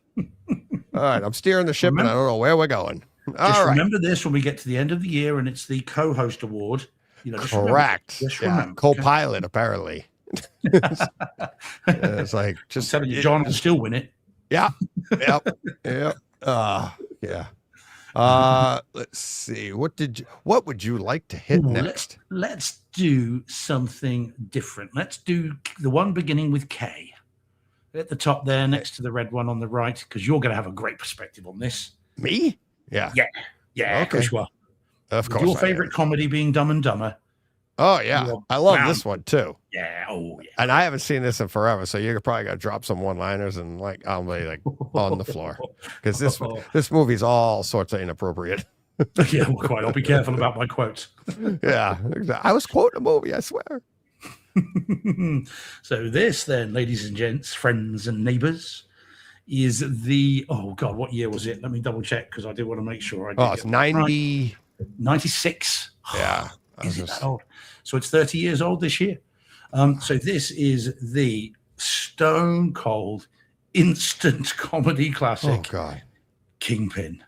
All right, I'm steering the ship, and I don't know where we're going. Remember this when we get to the end of the year, and it's the co-host award. Correct. Co-pilot, apparently. It's like just telling you, John will still win it. Yeah. Yep. Yeah. Let's see. What would you like to hit next? Let's do something different. Let's do the one beginning with K at the top there, next to the red one on the right, because you're going to have a great perspective on this. Me? Yeah. Okay. Of course you are. Of course. Your favorite comedy being Dumb and Dumber. Oh yeah, I love this one too. Yeah. Oh yeah. And I haven't seen this in forever, so you're probably gonna drop some one-liners, and I'll be like on the floor because this movie's all sorts of inappropriate. Yeah, well, quite. I'll be careful about my quotes. Yeah, I was quoting a movie, I swear. So this, then, ladies and gents, friends and neighbors, is the what year was it? Let me double check because I do want to make sure. It's 90. 96. Yeah. Is it that old? So it's 30 years old this year. So this is the stone cold instant comedy classic. Oh God, Kingpin,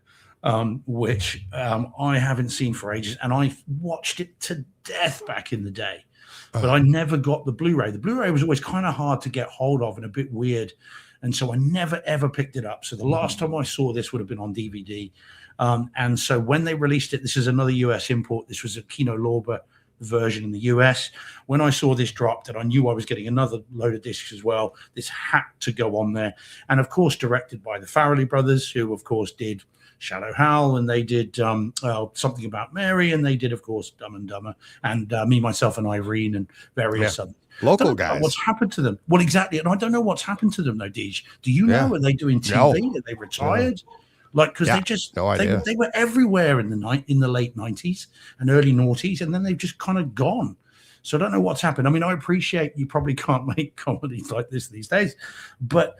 which I haven't seen for ages, and I watched it to death back in the day, but I never got the Blu-ray. The Blu-ray was always kind of hard to get hold of and a bit weird, and so I never ever picked it up. So the last time I saw this would have been on DVD. And so when they released it, this is another US import. This was a Kino Lorber version in the US. When I saw this dropped, and I knew I was getting another load of discs as well, this had to go on there. And of course, directed by the Farrelly brothers, who of course did Shallow Hal, and they did Something About Mary, and they did, of course, Dumb and Dumber, and Me, Myself, and Irene, and various other local guys. What's happened to them? Well, exactly. And I don't know what's happened to them, though, Deej. Do you know? Are they doing TV? No. Are they retired? Because they just they were everywhere in the late 90s and early noughties, and then they've just kind of gone. So I don't know what's happened. I mean, I appreciate you probably can't make comedies like this these days, but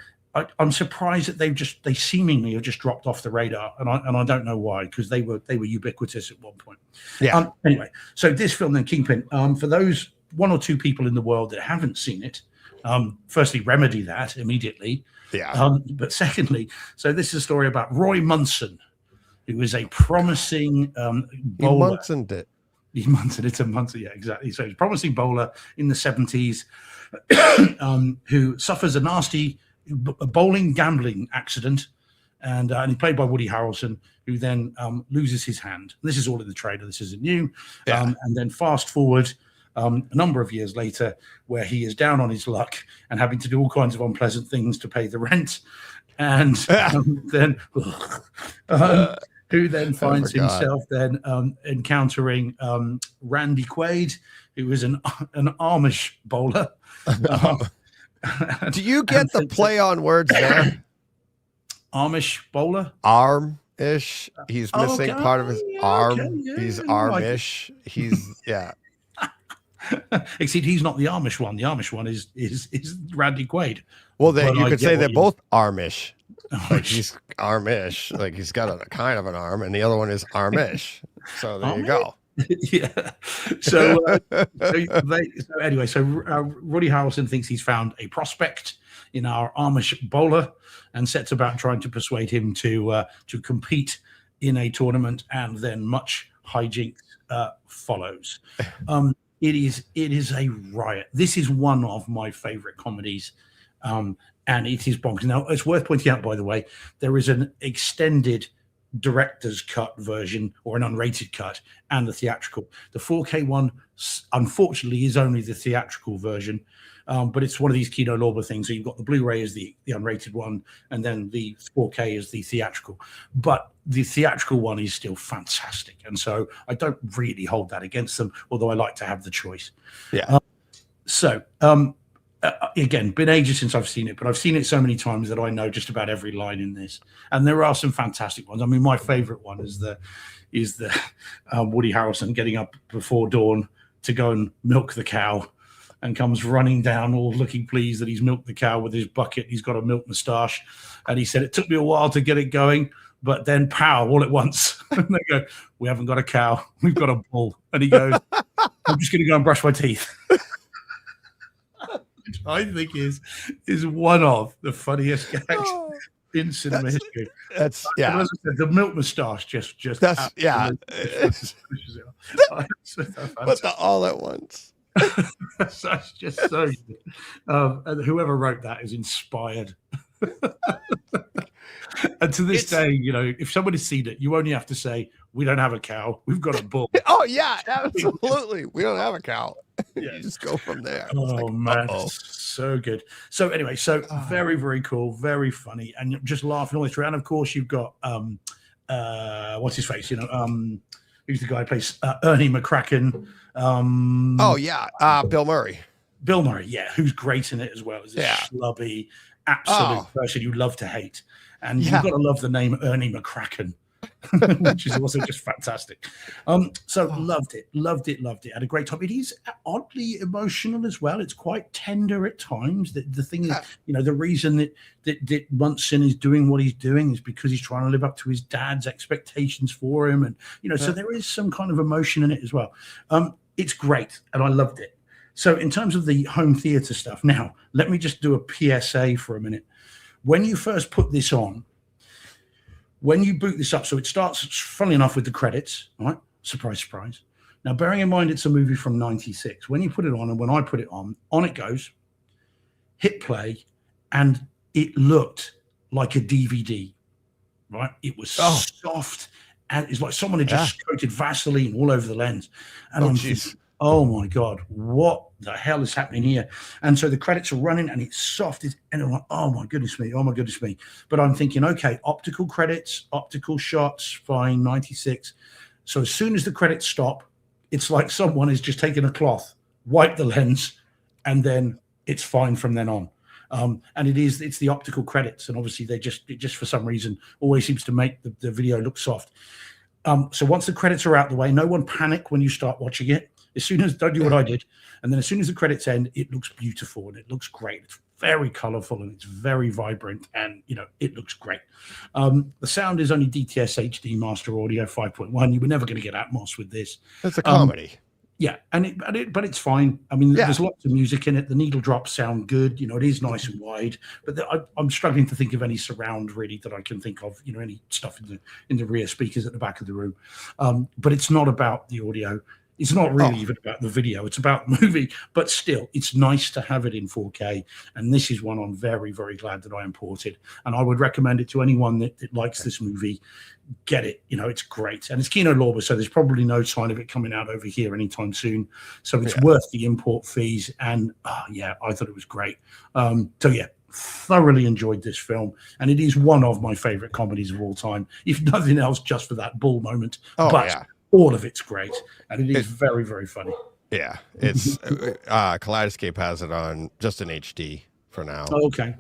I'm surprised that they seemingly have just dropped off the radar, and I don't know why, because they were ubiquitous at one point. Yeah. Anyway, so this film then, Kingpin, for those one or two people in the world that haven't seen it, firstly, remedy that immediately. Yeah. But secondly, so this is a story about Roy Munson, who is a promising bowler. It's a Munson, yeah, exactly. So he's a promising bowler in the 70s who suffers a nasty a bowling gambling accident, and he's played by Woody Harrelson, who then loses his hand. This is all in the trailer. This isn't new. And then fast forward a number of years later, where he is down on his luck and having to do all kinds of unpleasant things to pay the rent, and then who then finds himself then encountering Randy Quaid, who is an Amish bowler. Do you get the play on words there? Amish bowler? Arm-ish. He's missing part of his arm. He's armish. He's Except he's not the Amish one. The Amish one is Randy Quaid. Well, you could say they're both armish. Like he's armish. Like he's got a kind of an arm, and the other one is armish. So there you go. Yeah. So anyway, Woody Harrelson thinks he's found a prospect in our Amish bowler and sets about trying to persuade him to compete in a tournament, and then much hijinks follows. It is a riot. This is one of my favorite comedies, and it is bonkers. Now, it's worth pointing out, by the way, there is an extended director's cut version, or an unrated cut, and the theatrical. The 4K one, unfortunately, is only the theatrical version, but it's one of these Kino Lorber things. So you've got the Blu-ray as the unrated one, and then the 4K is the theatrical. But the theatrical one is still fantastic, and so I don't really hold that against them, although I like to have the choice. Yeah. Again, been ages since I've seen it, but I've seen it so many times that I know just about every line in this. And there are some fantastic ones. I mean, my favorite one is the Woody Harrelson getting up before dawn to go and milk the cow, and comes running down all looking pleased that he's milked the cow with his bucket. He's got a milk moustache, and he said, "It took me a while to get it going, but then pow, all at once." And they go, "We haven't got a cow, we've got a bull." And he goes, "I'm just going to go and brush my teeth." Which I think is one of the funniest gags in cinema history. That's As I said, the milk moustache just that's but the all at once. That's just so good. And whoever wrote that is inspired. And to this day, if somebody's seen it, you only have to say, "We don't have a cow, we've got a bull." Oh yeah, absolutely. We don't have a cow. Yeah. You just go from there. Oh man, so good. So anyway, very, very cool, very funny, and just laughing all the way through. And of course, you've got what's his face? Who's the guy who plays Ernie McCracken? Bill Murray. Bill Murray, yeah, who's great in it as well. Is this schlubby, absolute person you love to hate, and you've got to love the name Ernie McCracken. Which is also just fantastic. Loved it. Had a great time. It is oddly emotional as well. It's quite tender at times. The thing is, the reason that Munson is doing what he's doing is because he's trying to live up to his dad's expectations for him, and so there is some kind of emotion in it as well. It's great, and I loved it. So in terms of the home theater stuff, now let me just do a PSA for a minute. When you first put this on, when you boot this up, so it starts, funnily enough, with the credits, right? Surprise, surprise. Now, bearing in mind it's a movie from 96, when you put it on, and when I put it on it goes, hit play, and it looked like a DVD, right? It was soft, and it's like someone had just coated Vaseline all over the lens. And I'm thinking, oh my God, what the hell is happening here? And so the credits are running and it's soft. And I'm like, oh my goodness me. But I'm thinking, okay, optical credits, optical shots, fine, 96. So as soon as the credits stop, it's like someone has just taken a cloth, wiped the lens, and then it's fine from then on. And it's the optical credits. And obviously it just for some reason always seems to make the video look soft. So once the credits are out the way, no one panic when you start watching it. Don't do what I did. And then as soon as the credits end, it looks beautiful and it looks great. It's very colorful and it's very vibrant and, it looks great. The sound is only DTS HD Master Audio 5.1. You were never going to get Atmos with this. It's a comedy. But it's fine. I mean, there's lots of music in it. The needle drops sound good. It is nice and wide. But I'm struggling to think of any surround really that I can think of. Any stuff in the rear speakers at the back of the room. But it's not about the audio. It's not really even about the video; it's about the movie. But still, it's nice to have it in 4K. And this is one I'm very, very glad that I imported. And I would recommend it to anyone that likes this movie. Get it, it's great, and it's Kino Lorber, so there's probably no sign of it coming out over here anytime soon. So it's worth the import fees. And I thought it was great. Thoroughly enjoyed this film, and it is one of my favorite comedies of all time, if nothing else just for that bull moment. All of it's great, and it's very, very funny. Yeah, it's Kaleidoscape has it on just in HD for now. Okay.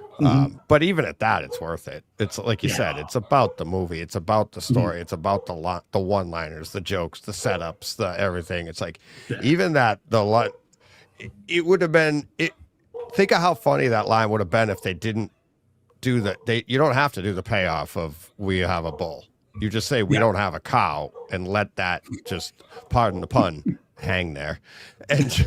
But even at that, it's worth it. It's like you said, it's about the movie, it's about the story, it's about the one-liners, the jokes, the setups, the everything. It's like even that it would have been it. Think of how funny that line would have been if they didn't do you don't have to do the payoff of we have a bull. You just say we don't have a cow and let that just, pardon the pun, hang there. And,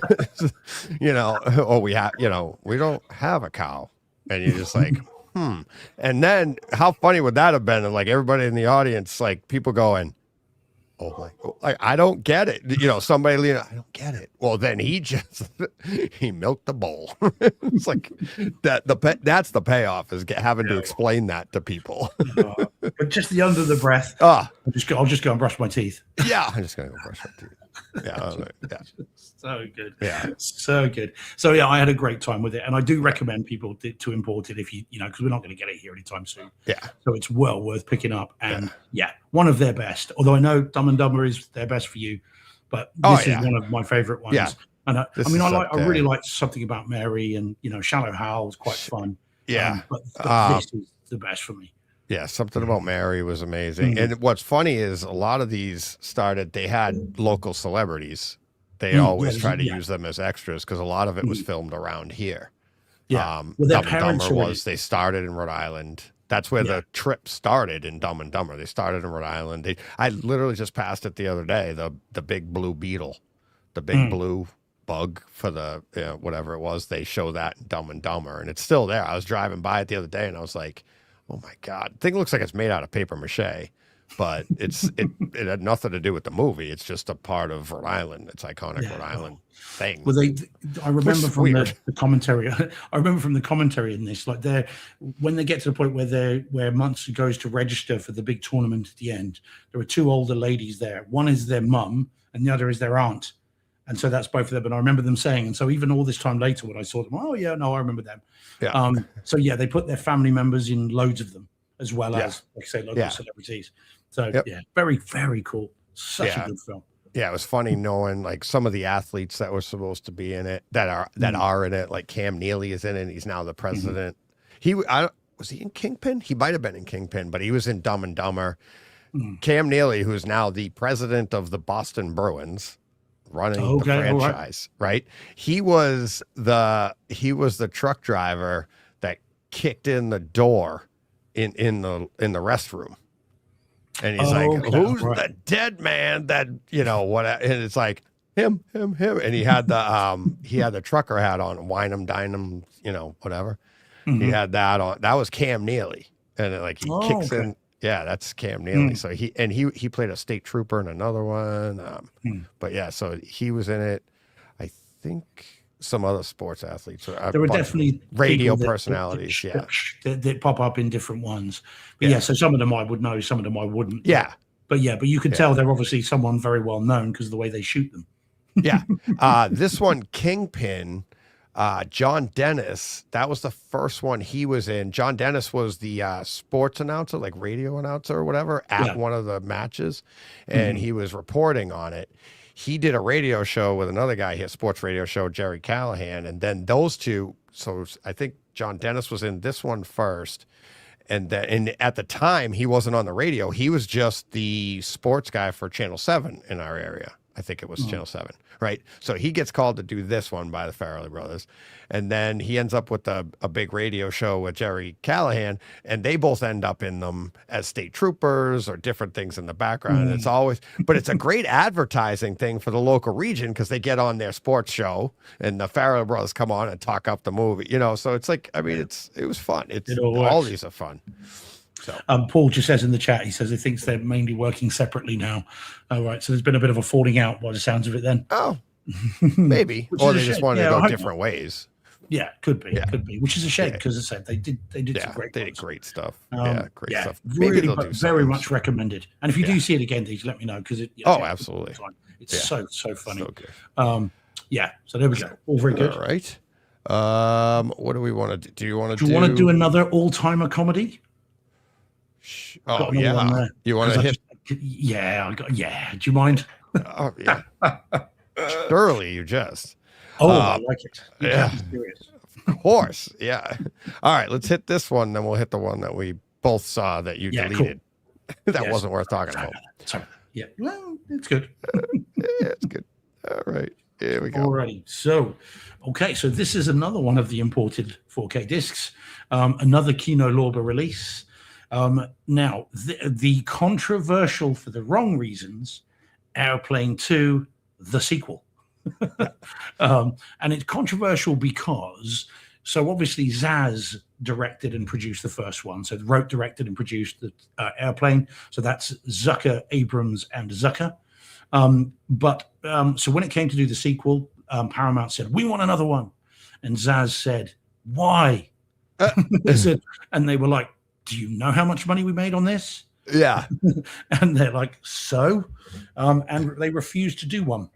or we have, we don't have a cow. And you're just like, And then how funny would that have been? And like everybody in the audience, like people going, oh my, I don't get it. Somebody leaning, I don't get it. Well, then he milked the bull. It's like that's the payoff is having to explain that to people. But just the under the breath. I'll just go and brush my teeth. Yeah, I'm just gonna go brush my teeth. Yeah. So good. Yeah. So good. So I had a great time with it, and I do recommend people to import it if because we're not going to get it here anytime soon. Yeah. So it's well worth picking up, and one of their best. Although I know Dumb and Dumber is their best for you, but this is one of my favorite ones. Yeah. And I really like Something About Mary, and Shallow Hal was quite fun. Yeah. But this is the best for me. Yeah, Something About Mary was amazing. And what's funny is a lot of these they had local celebrities. They always try to use them as extras because a lot of it was filmed around here. Yeah. Dumb and Dumber they started in Rhode Island. That's where the trip started in Dumb and Dumber. They started in Rhode Island. I literally just passed it the other day, the big blue beetle, the big blue bug for the whatever it was. They show that in Dumb and Dumber, and it's still there. I was driving by it the other day, and I was like, oh my God, the thing looks like it's made out of paper mache, but it had nothing to do with the movie. It's just a part of Rhode Island. It's iconic Rhode Island thing. Well, I remember from the commentary. I remember from the commentary in this, like when they get to the point where Munster goes to register for the big tournament at the end, there are two older ladies there. One is their mum, and the other is their aunt. And so that's both of them. And I remember them saying, and so even all this time later when I saw them, I remember them. Yeah. They put their family members in loads of them, as well as, like I say, local celebrities. So very, very cool. Such a good film. Yeah, it was funny knowing like some of the athletes that were supposed to be in it that are in it. Like Cam Neely is in it. He's now the president. Was he in Kingpin? He might have been in Kingpin, but he was in Dumb and Dumber. Cam Neely, who's now the president of the Boston Bruins, running the franchise, right? He was the truck driver that kicked in the door in the restroom, and he's who's the dead man that what? And it's like him, and he had the trucker hat on, wine 'em, dine 'em, whatever. He had that on. That was Cam Neely, and he kicks in. Yeah, that's Cam Neely. So he played a state trooper in another one. But yeah, so he was in it. I think some other sports athletes. There were definitely radio personalities. That pop up in different ones. But so some of them I would know, some of them I wouldn't. Yeah. But you could tell they're obviously someone very well known because of the way they shoot them. Yeah. This one, Kingpin. John Dennis, that was the first one he was in. John Dennis was the sports announcer, like radio announcer or whatever, at one of the matches, and he was reporting on it. He did a radio show with another guy, his sports radio show, Jerry Callahan, and then those two. So I think John Dennis was in this one first, and at the time he wasn't on the radio. He was just the sports guy for Channel 7 in our area. I think it was Channel 7, right? So he gets called to do this one by the Farrelly brothers. And then he ends up with a big radio show with Jerry Callahan, and they both end up in them as state troopers or different things in the background. It's always, but it's a great advertising thing for the local region because they get on their sports show and the Farrelly brothers come on and talk up the movie, so it's like, it was fun. All these are fun. So Paul just says in the chat, he says he thinks they're mainly working separately now. All right, so there's been a bit of a falling out by the sounds of it then. oh, maybe, Which or is a they just shame. wanted Yeah, to I go hope different ways. Yeah, could be, which is a shame Yeah. because as I said, they did some great they did ones. great stuff. Great yeah, stuff. Maybe really, they'll but do very something much soon. recommended. And if you do see it again, please let me know because Absolutely. It's so funny. So good. Yeah, so there we go. All very good. All right. What do we want to do? Do you want to Do you want to do another all-timer comedy? Oh Got another one yeah. there. You want to hit? Do you mind? Oh yeah. Surely you just. Oh, I like it. You yeah. can't be serious. Of course. Yeah. All right. Let's hit this one. Then we'll hit the one that we both saw that you deleted. Cool. That wasn't worth talking about. Sorry. Yeah. Well, it's good. It's good. All right. Here we go. Alrighty. So, so this is another one of the imported 4K discs. Another Kino Lorber release. Now, the controversial for the wrong reasons, Airplane 2, the sequel. And it's controversial because, so obviously Zaz directed and produced the first one. So wrote, directed, and produced the Airplane. So that's Zucker, Abrams, and Zucker. So when it came to do the sequel, Paramount said, we want another one. And Zaz said, why? They said, and they were like, do you know how much money we made on this? Yeah. And they're like, so? And they refused to do one.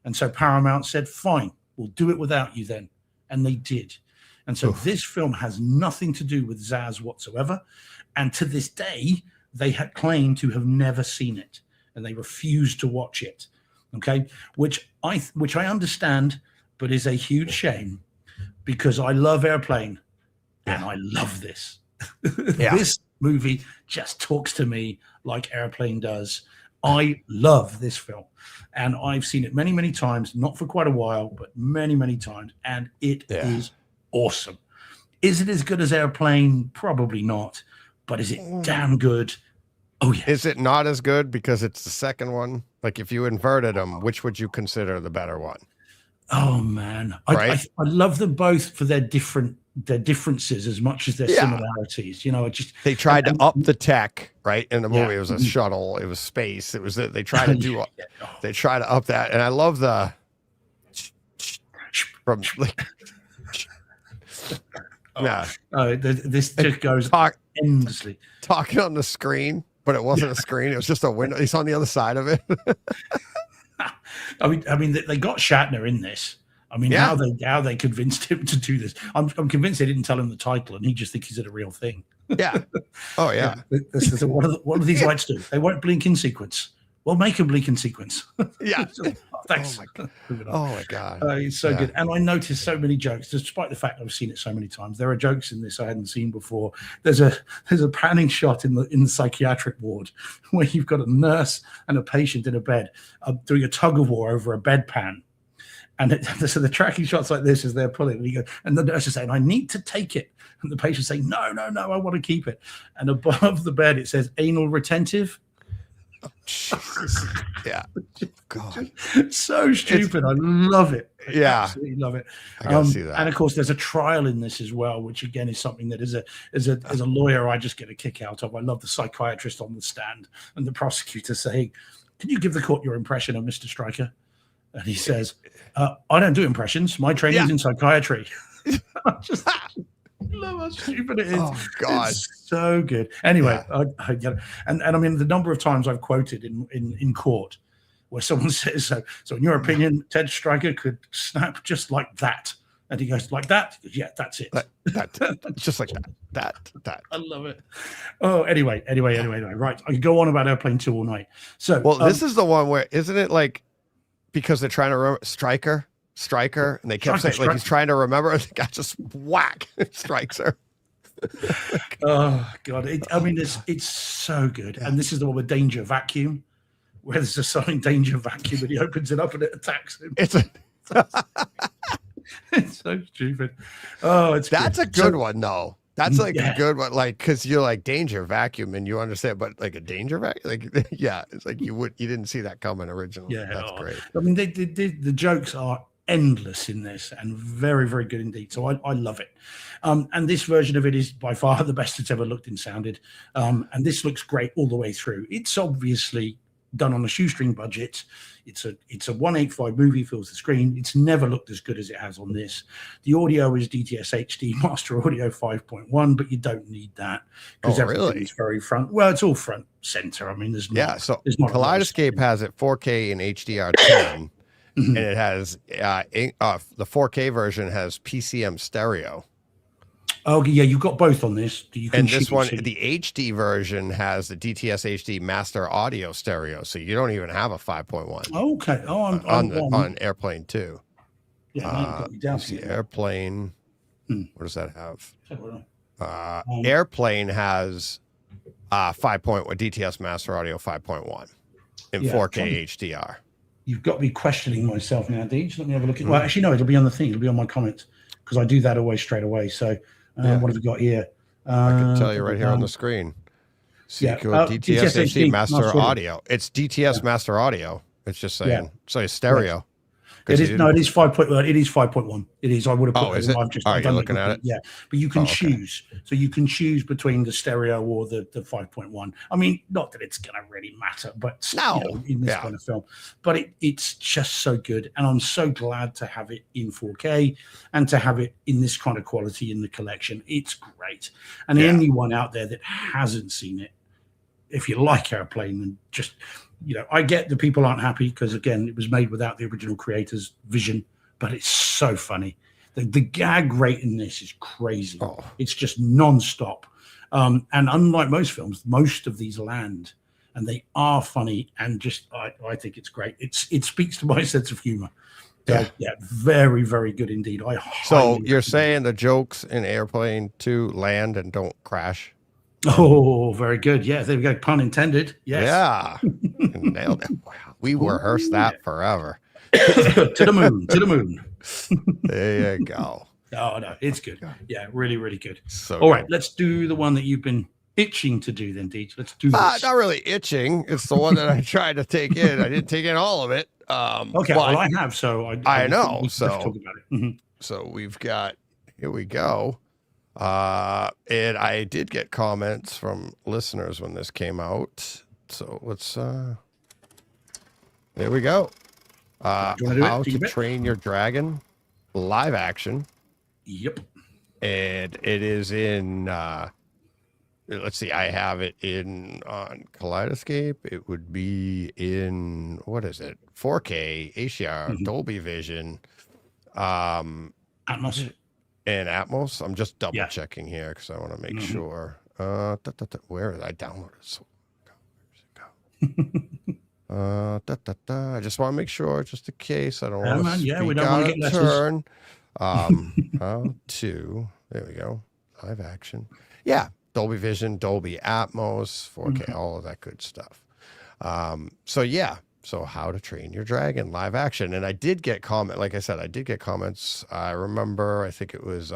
And so Paramount said, fine, we'll do it without you then. And they did. And so this film has nothing to do with Zaz whatsoever. And to this day, they had claimed to have never seen it. And they refused to watch it. Okay. Which I understand, but is a huge shame because I love Airplane and I love this. This movie just talks to me like Airplane does. I love this film and I've seen it many, many times, not for quite a while, but many, many times. And it is awesome. Is it as good as Airplane? Probably not, but is it damn good? Oh yeah. Is it not as good because it's the second one? Like if you inverted them, which would you consider the better one? Oh man. Right? I love them both for their differences as much as their similarities. You know, they tried to up the tech, right? In the movie, it was a shuttle, it was space, it was they tried to do they try to up that, and I love the from like this just goes endlessly talking on the screen, but it wasn't a screen; it was just a window. He's on the other side of it. I mean, they got Shatner in this. I mean, how they convinced him to do this? I'm convinced they didn't tell him the title, and he just thinks he's a real thing. Yeah. Oh yeah. What do these lights do? They won't blink in sequence. Well, make them blink in sequence. Yeah. Thanks. Oh my God. It's so good. And I noticed so many jokes, despite the fact I've seen it so many times. There are jokes in this I hadn't seen before. There's a panning shot in the psychiatric ward where you've got a nurse and a patient in a bed doing a tug of war over a bedpan. And so the tracking shots like this as they're pulling, and the nurse is saying, I need to take it. And the patient's saying, no, I want to keep it. And above the bed, it says anal retentive. Oh, Jesus. Yeah. God. So stupid. I love it. I absolutely love it. I gotta see that. And of course, there's a trial in this as well, which again is something that as a lawyer, I just get a kick out of. I love the psychiatrist on the stand and the prosecutor saying, can you give the court your impression of Mr. Stryker? And he says, I don't do impressions. My training's in psychiatry. I just love how stupid it is. Oh, God. It's so good. Anyway, I get it. And I mean, the number of times I've quoted in court where someone says, so in your opinion, Ted Stryker could snap just like that. And he goes, like that? Yeah, that's it. That just like that. I love it. Oh, anyway. Right. I could go on about Airplane 2 all night. So, this is the one where, isn't it like, because they're trying to remember Stryker, and they kept saying like he's trying to remember, and the guy just whack strikes her. Oh God! I mean, it's so good. And this is the one with Danger Vacuum, where there's a sign Danger Vacuum, and he opens it up and it attacks him. It's so stupid. Oh, that's a good one though. That's like a good one, like because you're like Danger Vacuum and you understand, but like a Danger Vacuum, like it's like you didn't see that coming originally. Yeah, that's great. I mean, the jokes are endless in this and very, very good indeed. So I love it. And this version of it is by far the best it's ever looked and sounded. And this looks great all the way through. It's obviously done on a shoestring budget. It's a 185 movie, fills the screen. It's never looked as good as it has on this. The audio is DTS HD Master Audio 5.1, but you don't need that because everything's very front. Well, it's all front center. I mean, there's not, so there's not Kaleidoscape has it 4K and HDR10, and it has the 4K version has PCM stereo. Oh yeah, you've got both on this. You can and this one, the HD version has the DTS HD Master Audio stereo, so you don't even have a 5.1. Okay. Oh, on Airplane 2. Yeah, Airplane. What does that have? Airplane has 5.1 DTS Master Audio 5.1 in 4K HDR. You've got me questioning myself now, Deej. Let me have a look at. Well, actually, no, it'll be on the thing. It'll be on my comments because I do that always straight away. So. What have we got here? I can tell you right here on the screen. Seco DTS HD Master Audio. It's DTS Master Audio. It's just saying. So it's stereo. It is, no, it is 5.1. It is 5.1. It is. I would have put is it? Are you looking at it? Yeah, but you can choose. So you can choose between the stereo or the 5.1. I mean, not that it's going to really matter, but in this kind of film. But it's just so good, and I'm so glad to have it in 4K and to have it in this kind of quality in the collection. It's great, and anyone out there that hasn't seen it, if you like Airplane, and just I get that people aren't happy because, again, it was made without the original creator's vision, but it's so funny. The gag rate in this is crazy. It's just nonstop. And unlike most films, most of these land, and they are funny, and just I think it's great. It speaks to my sense of humor. Very, very good indeed. So you're saying the jokes in Airplane 2 land and don't crash? Oh, very good. Yeah, there we go. Pun intended. Yes. Yeah. Nailed it. Wow. We rehearsed that forever. To the moon. To the moon. There you go. Oh, no, it's good. Yeah, really, really good. So all right, let's do the one that you've been itching to do then, Deej. Let's do this. Not really itching. It's the one that I tried to take in. I didn't take in all of it. Okay, well, I have, so I know. So talk about it. So we've got, here we go. And I did get comments from listeners when this came out. So let's, there we go. How to Train Your Dragon live action. Yep. And it is in, let's see, I have it on Kaleidoscape. It would be in, what is it? 4K, HDR, Dolby Vision. Atmos. And Atmos. I'm just double checking here because I want to make sure. Where did I download it? So, where's it go? I just want to make sure, just in case. I don't want to speak we don't want to get turn. How to? There we go. Live action. Yeah, Dolby Vision, Dolby Atmos, 4K, all of that good stuff. So How to Train Your Dragon live action. And I did get like I said, I did get comments. I remember, I think it was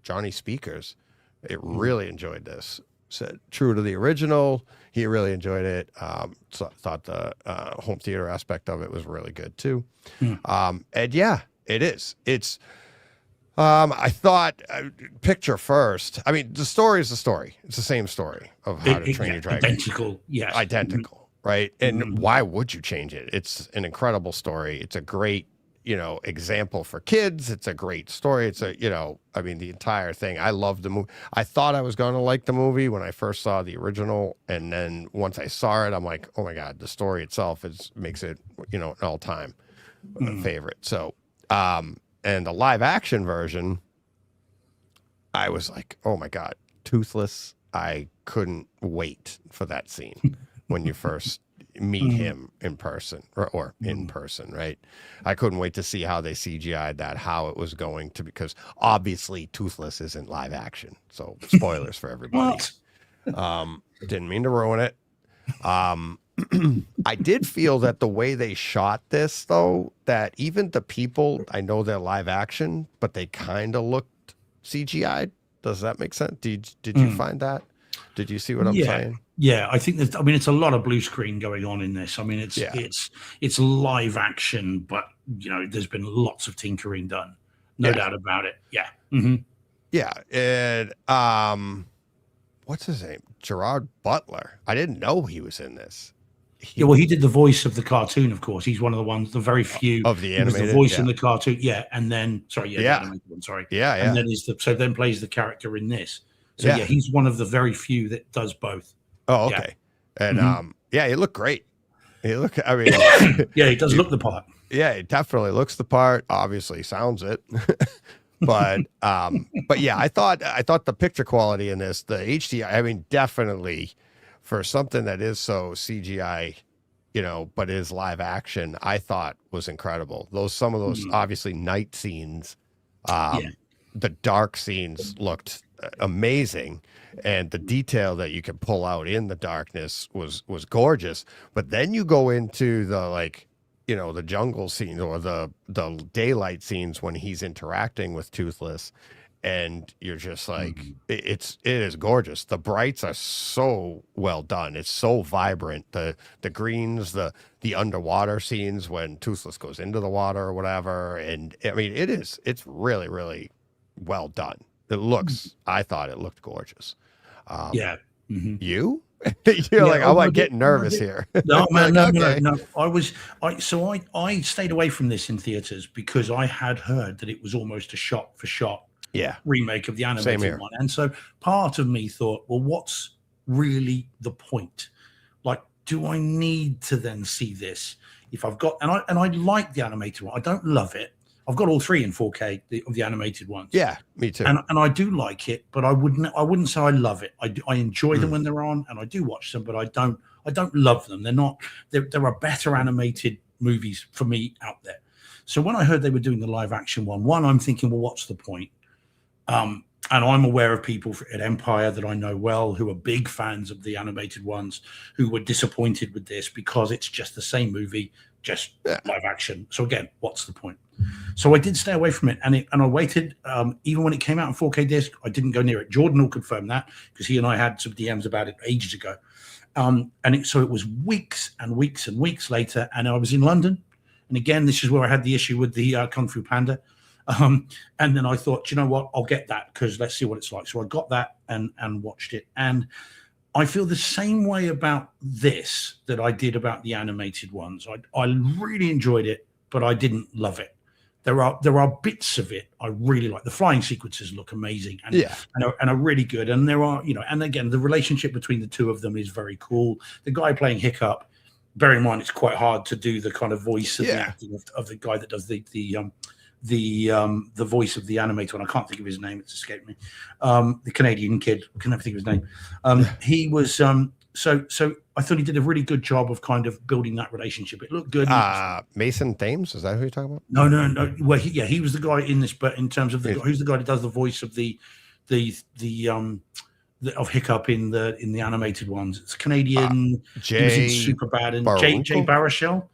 Johnny Speakers. It really enjoyed this. Said true to the original. He really enjoyed it. So thought the home theater aspect of it was really good too. And yeah, it is. It's, I thought picture first. I mean, the story is the story. It's the same story of How to Train Your Dragon. Identical. Yes. Identical. Right. And why would you change it? It's an incredible story. It's a great, example for kids. It's a great story. It's a, I mean, the entire thing. I love the movie. I thought I was going to like the movie when I first saw the original. And then once I saw it, I'm like, oh my God, the story itself makes it, an all time favorite. So, and the live action version, I was like, oh my God, Toothless. I couldn't wait for that scene. When you first meet him in person or in person, right? I couldn't wait to see how they CGI'd that, how it was going to, because obviously Toothless isn't live action. So spoilers for everybody. Didn't mean to ruin it. I did feel that the way they shot this, though, that even the people, I know they're live action, but they kind of looked CGI'd. Does that make sense? Did you find that? Did you see what I'm saying? Yeah, I think that. I mean, it's a lot of blue screen going on in this. I mean, Yeah. it's live action, but there's been lots of tinkering done, no doubt about it. Yeah. Mm-hmm. Yeah, and what's his name? Gerard Butler. I didn't know he was in this. Yeah, well, he did the voice of the cartoon, of course. He's one of the ones, the very few of the animated. He was the voice in the cartoon, and then the animated one, and then then plays the character in this. So he's one of the very few that does both. Oh, okay. And he looked great. He look. I mean, he does look the part. Yeah, he definitely looks the part. Obviously, sounds it. but yeah, I thought the picture quality in this, the HDR. I mean, definitely for something that is so CGI, but is live action, I thought was incredible. Some of those obviously night scenes, the dark scenes looked amazing, and the detail that you can pull out in the darkness was gorgeous. But then you go into the the jungle scenes or the daylight scenes when he's interacting with Toothless, and you're just like, it is gorgeous. The brights are so well done. It's so vibrant. The greens, the underwater scenes when Toothless goes into the water or whatever. And I mean, it's really, really well done. It looks, I thought it looked gorgeous. Yeah. Mm-hmm. You? You're like, I'm getting nervous here. No, man, no. I stayed away from this in theaters because I had heard that it was almost a shot for shot remake of the animated one. And so part of me thought, well, what's really the point? Like, do I need to then see this if I've got, and I like the animated one. I don't love it. I've got all three in 4K of the animated ones. Yeah, me too. And I do like it, but I wouldn't say I love it. I enjoy them when they're on, and I do watch them, but I don't love them. They're not. There are better animated movies for me out there. So when I heard they were doing the live action one, I'm thinking, well, what's the point? And I'm aware of people at Empire that I know well who are big fans of the animated ones who were disappointed with this because it's just the same movie, just live action. So again, what's the point? So I did stay away from it, and I waited. Even when it came out in 4K disc, I didn't go near it. Jordan will confirm that because he and I had some DMs about it ages ago. So it was weeks and weeks and weeks later, and I was in London. And again, this is where I had the issue with the Kung Fu Panda. And then I thought, you know what, I'll get that because let's see what it's like. So I got that and watched it. And I feel the same way about this that I did about the animated ones. I really enjoyed it, but I didn't love it. There are bits of it I really like. The flying sequences look amazing and are really good. And there are, and again, the relationship between the two of them is very cool. The guy playing Hiccup, bear in mind, it's quite hard to do the kind of voice of the acting of the guy that does the voice of the animator, and I can't think of his name. It's escaped me. The Canadian kid, I can never think of his name. He was so I thought he did a really good job of kind of building that relationship. It looked good. Mason Thames, is that who you're talking about? No. Well, he was the guy in this, but in terms of who's the guy that does the voice of the of Hiccup in the animated ones? It's Canadian. Jay Superbad and Jay Baruchel.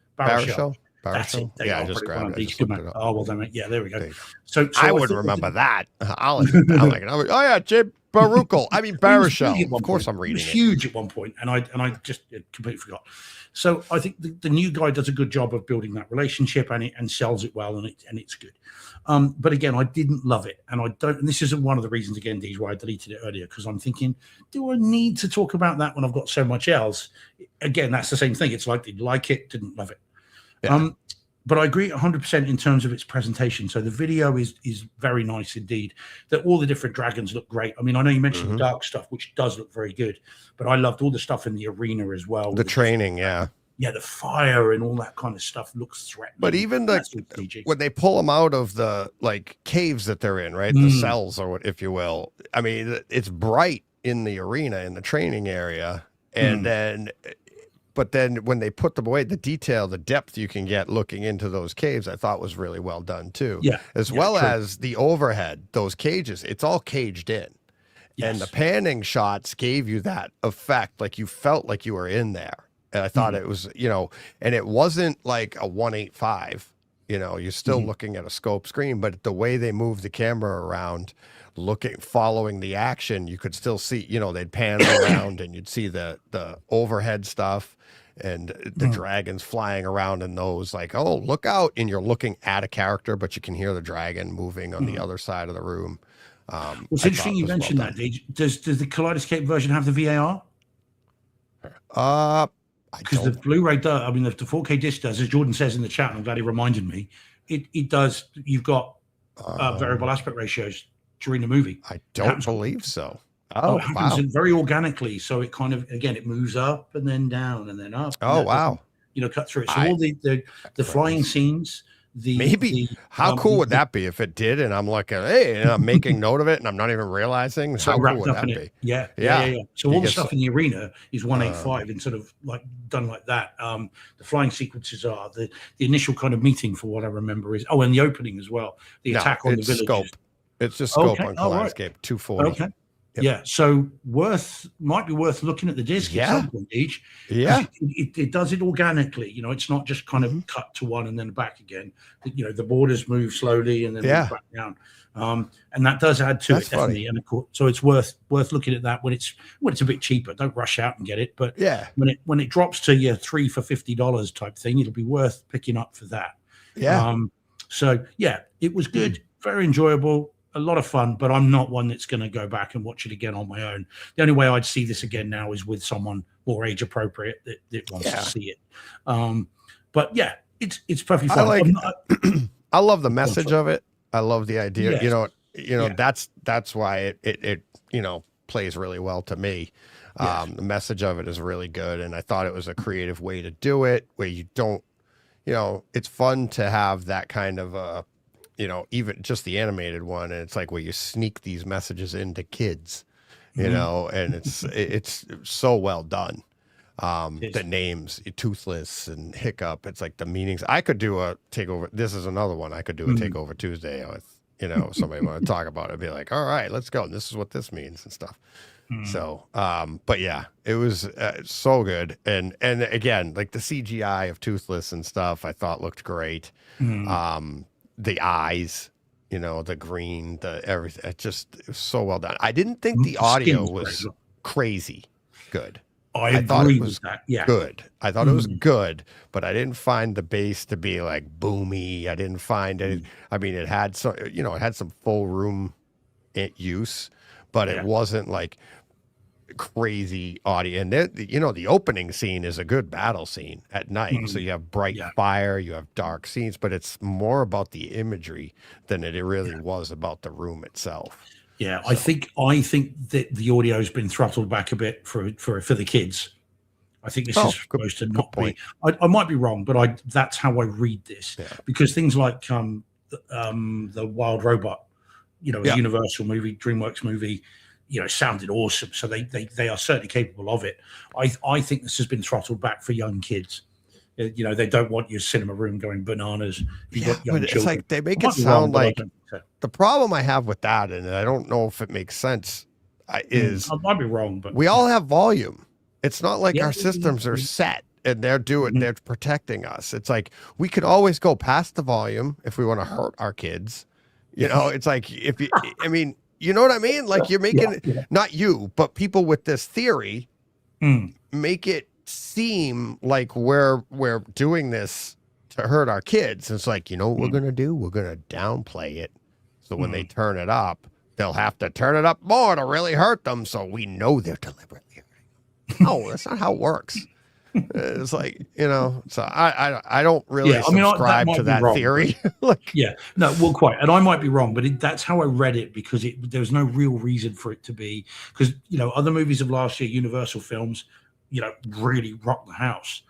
That's it. I just grabbed it. Oh, well, then, there we go. So I would remember that. I'm like, oh yeah, Jay Baruchel. I mean, Baruchel. Of course, I'm reading it. He was huge at one point, and I just completely forgot. So I think the new guy does a good job of building that relationship, and sells it well, and it's good. But again, I didn't love it, and I don't. And this is one of the reasons, again, Deej, why I deleted it earlier, because I'm thinking, do I need to talk about that when I've got so much else? Again, that's the same thing. It's like, didn't like it, didn't love it. Yeah. But I agree 100% in terms of its presentation. So the video is very nice indeed. That all the different dragons look great. I mean, I know you mentioned the dark stuff, which does look very good, but I loved all the stuff in the arena as well. The training, the fire and all that kind of stuff looks threatening. But even when they pull them out of the caves that they're in, right, the cells or what, if you will. I mean, it's bright in the arena in the training area, and then. But then when they put them away, the detail, the depth you can get looking into those caves, I thought was really well done too. Yeah. As well as the overhead, those cages, it's all caged in. Yes. And the panning shots gave you that effect, like you felt like you were in there. And I thought it was, and it wasn't like a 185, You know, you're still looking at a scope screen, but the way they move the camera around, following the action, you could still see, you know, they'd pan around and you'd see the overhead stuff and the dragons flying around in those, like, oh, look out. And you're looking at a character, but you can hear the dragon moving on the other side of the room. Well, it's interesting you mentioned that. Does the Kaleidoscape version have the VAR? Because the Blu-ray does. I mean, the 4K disc does, as Jordan says in the chat. And I'm glad he reminded me. It does. You've got variable aspect ratios during the movie. I don't believe so. Oh, it happens very organically. So it kind of, again, it moves up and then down and then up. Oh, wow. You know, cut through it. So all the flying scenes. How cool would that be if it did? And I'm like, hey, and I'm making note of it, and I'm not even realizing. So how cool would that be? Yeah. So all the stuff in the arena is 185 and sort of like done like that. The flying sequences are the initial kind of meeting, for what I remember, is and the opening as well. The attack on the villages. Scope. It's just scope on Kaleidoscape 240. Okay. Yep. Yeah, so might be worth looking at the disc at some point each. Yeah, it does it organically. You know, it's not just kind of cut to one and then back again. You know, the borders move slowly and then move back down, and that does add to it definitely. And of course, so it's worth looking at that when it's a bit cheaper. Don't rush out and get it, but when it drops to your 3 for $50 type thing, it'll be worth picking up for that. Yeah. So yeah, it was good, very enjoyable. A lot of fun, but I'm not one that's going to go back and watch it again on my own. The only way I'd see this again now is with someone more age appropriate that wants to see it. But yeah, it's perfectly fun. I love the message of it. I love the idea. Yes. That's why it plays really well to me. The message of it is really good, and I thought it was a creative way to do it, where you don't, it's fun to have that kind of even just the animated one, and it's like where you sneak these messages into kids, and it's so well done. The names, Toothless and Hiccup, it's like the meanings. I could do a takeover. This is another one. I could do a takeover Tuesday with, somebody want to talk about it. I'd be like, all right, let's go. And this is what this means and stuff. So, but yeah, it was so good. And again, like the CGI of Toothless and stuff, I thought looked great. The eyes, the green, the everything. It was so well done. I didn't think the audio was crazy good. I thought it was good. I thought it was good, but I didn't find the bass to be like boomy. I didn't find it. I mean, it had some, it had some full room use, but it wasn't like crazy audio. And the opening scene is a good battle scene at night. So you have bright fire, you have dark scenes, but it's more about the imagery than it really was about the room itself. Yeah, so. I think that the audio has been throttled back a bit for the kids. I think this is supposed to not be. I might be wrong, but that's how I read this, because things like the Wild Robot, a Universal movie, DreamWorks movie, sounded awesome. So they are certainly capable of it. I think this has been throttled back for young kids. They don't want your cinema room going bananas. Got young children. It's like they make it sound like the problem I have with that, and I don't know if it makes sense, is I might be wrong, but we all have volume. It's not like our systems are set and they're they're protecting us. It's like we could always go past the volume if we want to hurt our kids. It's like you know what I mean? Like you're making not you, but people with this theory make it seem like we're doing this to hurt our kids. It's like, what we're going to do? We're going to downplay it. So when they turn it up, they'll have to turn it up more to really hurt them. So we know they're deliberately hurting them. No, that's not how it works. It's like, so I don't really subscribe to that theory. Well, quite. And I might be wrong, but that's how I read it, because there was no real reason for it to be, because, other movies of last year, Universal films, really rocked the house.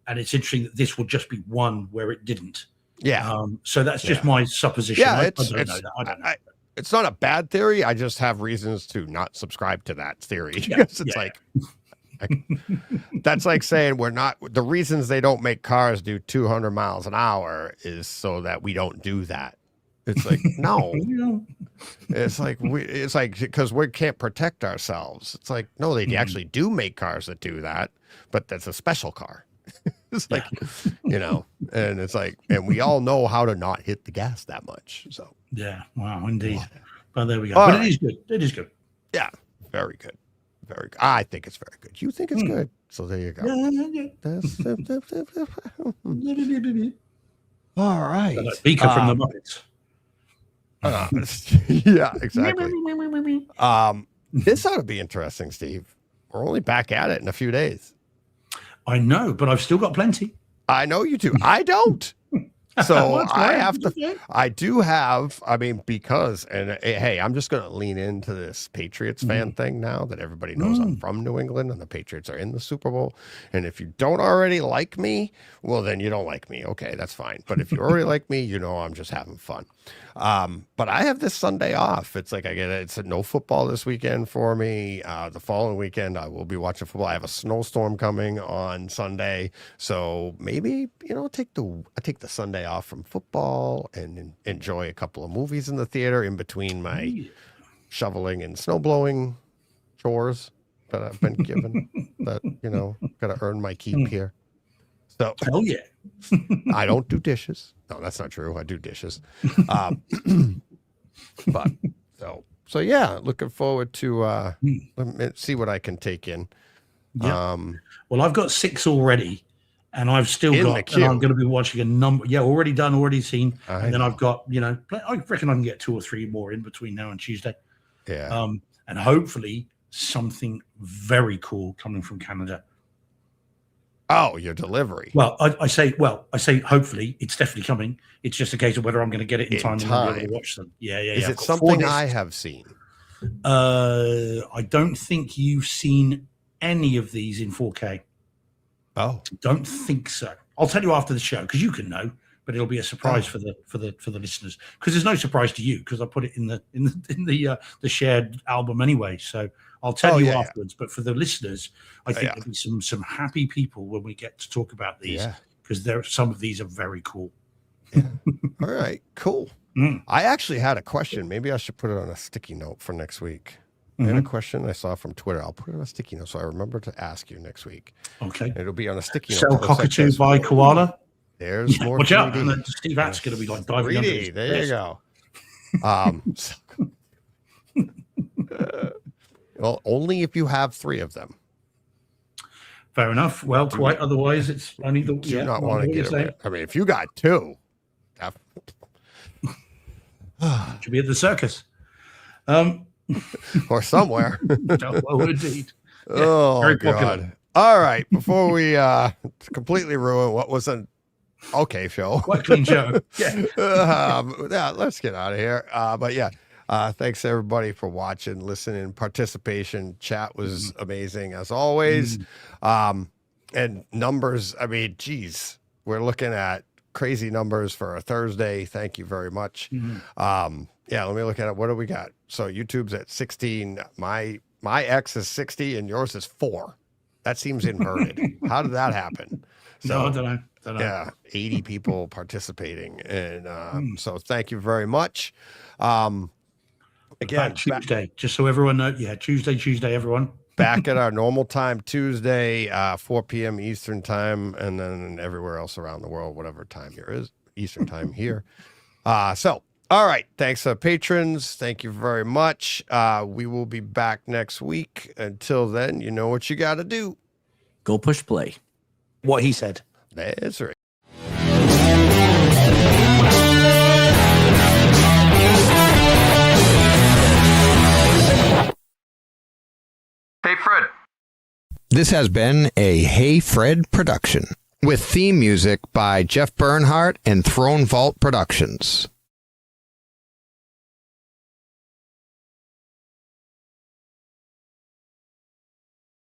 And it's interesting that this will just be one where it didn't. Yeah. So that's just my supposition. Yeah, I don't know that. I don't know. It's not a bad theory. I just have reasons to not subscribe to that theory. Because it's like that's like saying the reasons they don't make cars do 200 miles an hour is so that we don't do that. It's like, no, it's like because we can't protect ourselves. It's like, no, they actually do make cars that do that, but that's a special car. It's like, And it's like, and we all know how to not hit the gas that much. So yeah, wow, indeed. But there we go. All but right. it is good. It is good. Yeah, very good. Very good. I think it's very good. You think it's good. So there you go. All right. Beaker from the Muppets. Yeah, exactly. This ought to be interesting, Steve. We're only back at it in a few days. I know, but I've still got plenty. I know you do. I don't. So I do have, I mean, because, and hey, I'm just going to lean into this Patriots fan thing now that everybody knows I'm from New England and the Patriots are in the Super Bowl. And if you don't already like me, well, then you don't like me. Okay, that's fine. But if you already like me, you know I'm just having fun. But I have this Sunday off. It's like it's a no football this weekend for me. The following weekend, I will be watching football. I have a snowstorm coming on Sunday. So maybe, take the Sunday off from football and enjoy a couple of movies in the theater in between my shoveling and snow blowing chores that I've been given that, got to earn my keep here. So, hell yeah. I don't do dishes. No, that's not true. I do dishes. But so yeah, looking forward to let me see what I can take in. Yeah. Well, I've got 6 already. And I've still got, and I'm going to be watching a number. Yeah, already done, already seen. And then I've got, I reckon I can get 2 or 3 more in between now and Tuesday. Yeah. And hopefully something very cool coming from Canada. Oh, your delivery. Well, I say hopefully it's definitely coming. It's just a case of whether I'm going to get it in time and be able to watch them. Yeah. Is it something I have seen? I don't think you've seen any of these in 4K. Oh, don't think so. I'll tell you after the show because you can know, but it'll be a surprise for the listeners because there's no surprise to you because I put it in the shared album anyway. So I'll tell you afterwards. But for the listeners, I think there'll be some happy people when we get to talk about these because some of these are very cool. Yeah. All right, cool. I actually had a question. Maybe I should put it on a sticky note for next week. I had a question I saw from Twitter. I'll put it on a sticky note so I remember to ask you next week. Okay. It'll be on a sticky note. Sell cockatoo by koala. There's more. Watch out. And Steve Att's going to be like diving 3D. under There you go. Well, only if you have 3 of them. Fair enough. Well, quite otherwise, it's only the. Do not want to get it. I mean, if you got 2, should be at the circus. Or somewhere. Well, indeed. Yeah, oh, God. All right. Before we completely ruin what was an okay show. Quite clean show. Yeah. Let's get out of here. But yeah, thanks everybody for watching, listening, participation. Chat was amazing as always. And numbers, I mean, geez, we're looking at crazy numbers for a Thursday. Thank you very much. Yeah, let me look at it. What do we got? So YouTube's at 16. My X is 60 and yours is 4. That seems inverted. How did that happen? So, no, I don't know. Yeah, 80 people participating. And so thank you very much. Again, Tuesday, just so everyone knows. Yeah, Tuesday, everyone. Back at our normal time, Tuesday, 4 p.m. Eastern time, and then everywhere else around the world, whatever time here is, Eastern time here. All right. Thanks, patrons. Thank you very much. We will be back next week. Until then, you know what you got to do. Go push play. What he said. That's right. Hey, Fred. This has been a Hey Fred production with theme music by Jeff Bernhardt and Throne Vault Productions.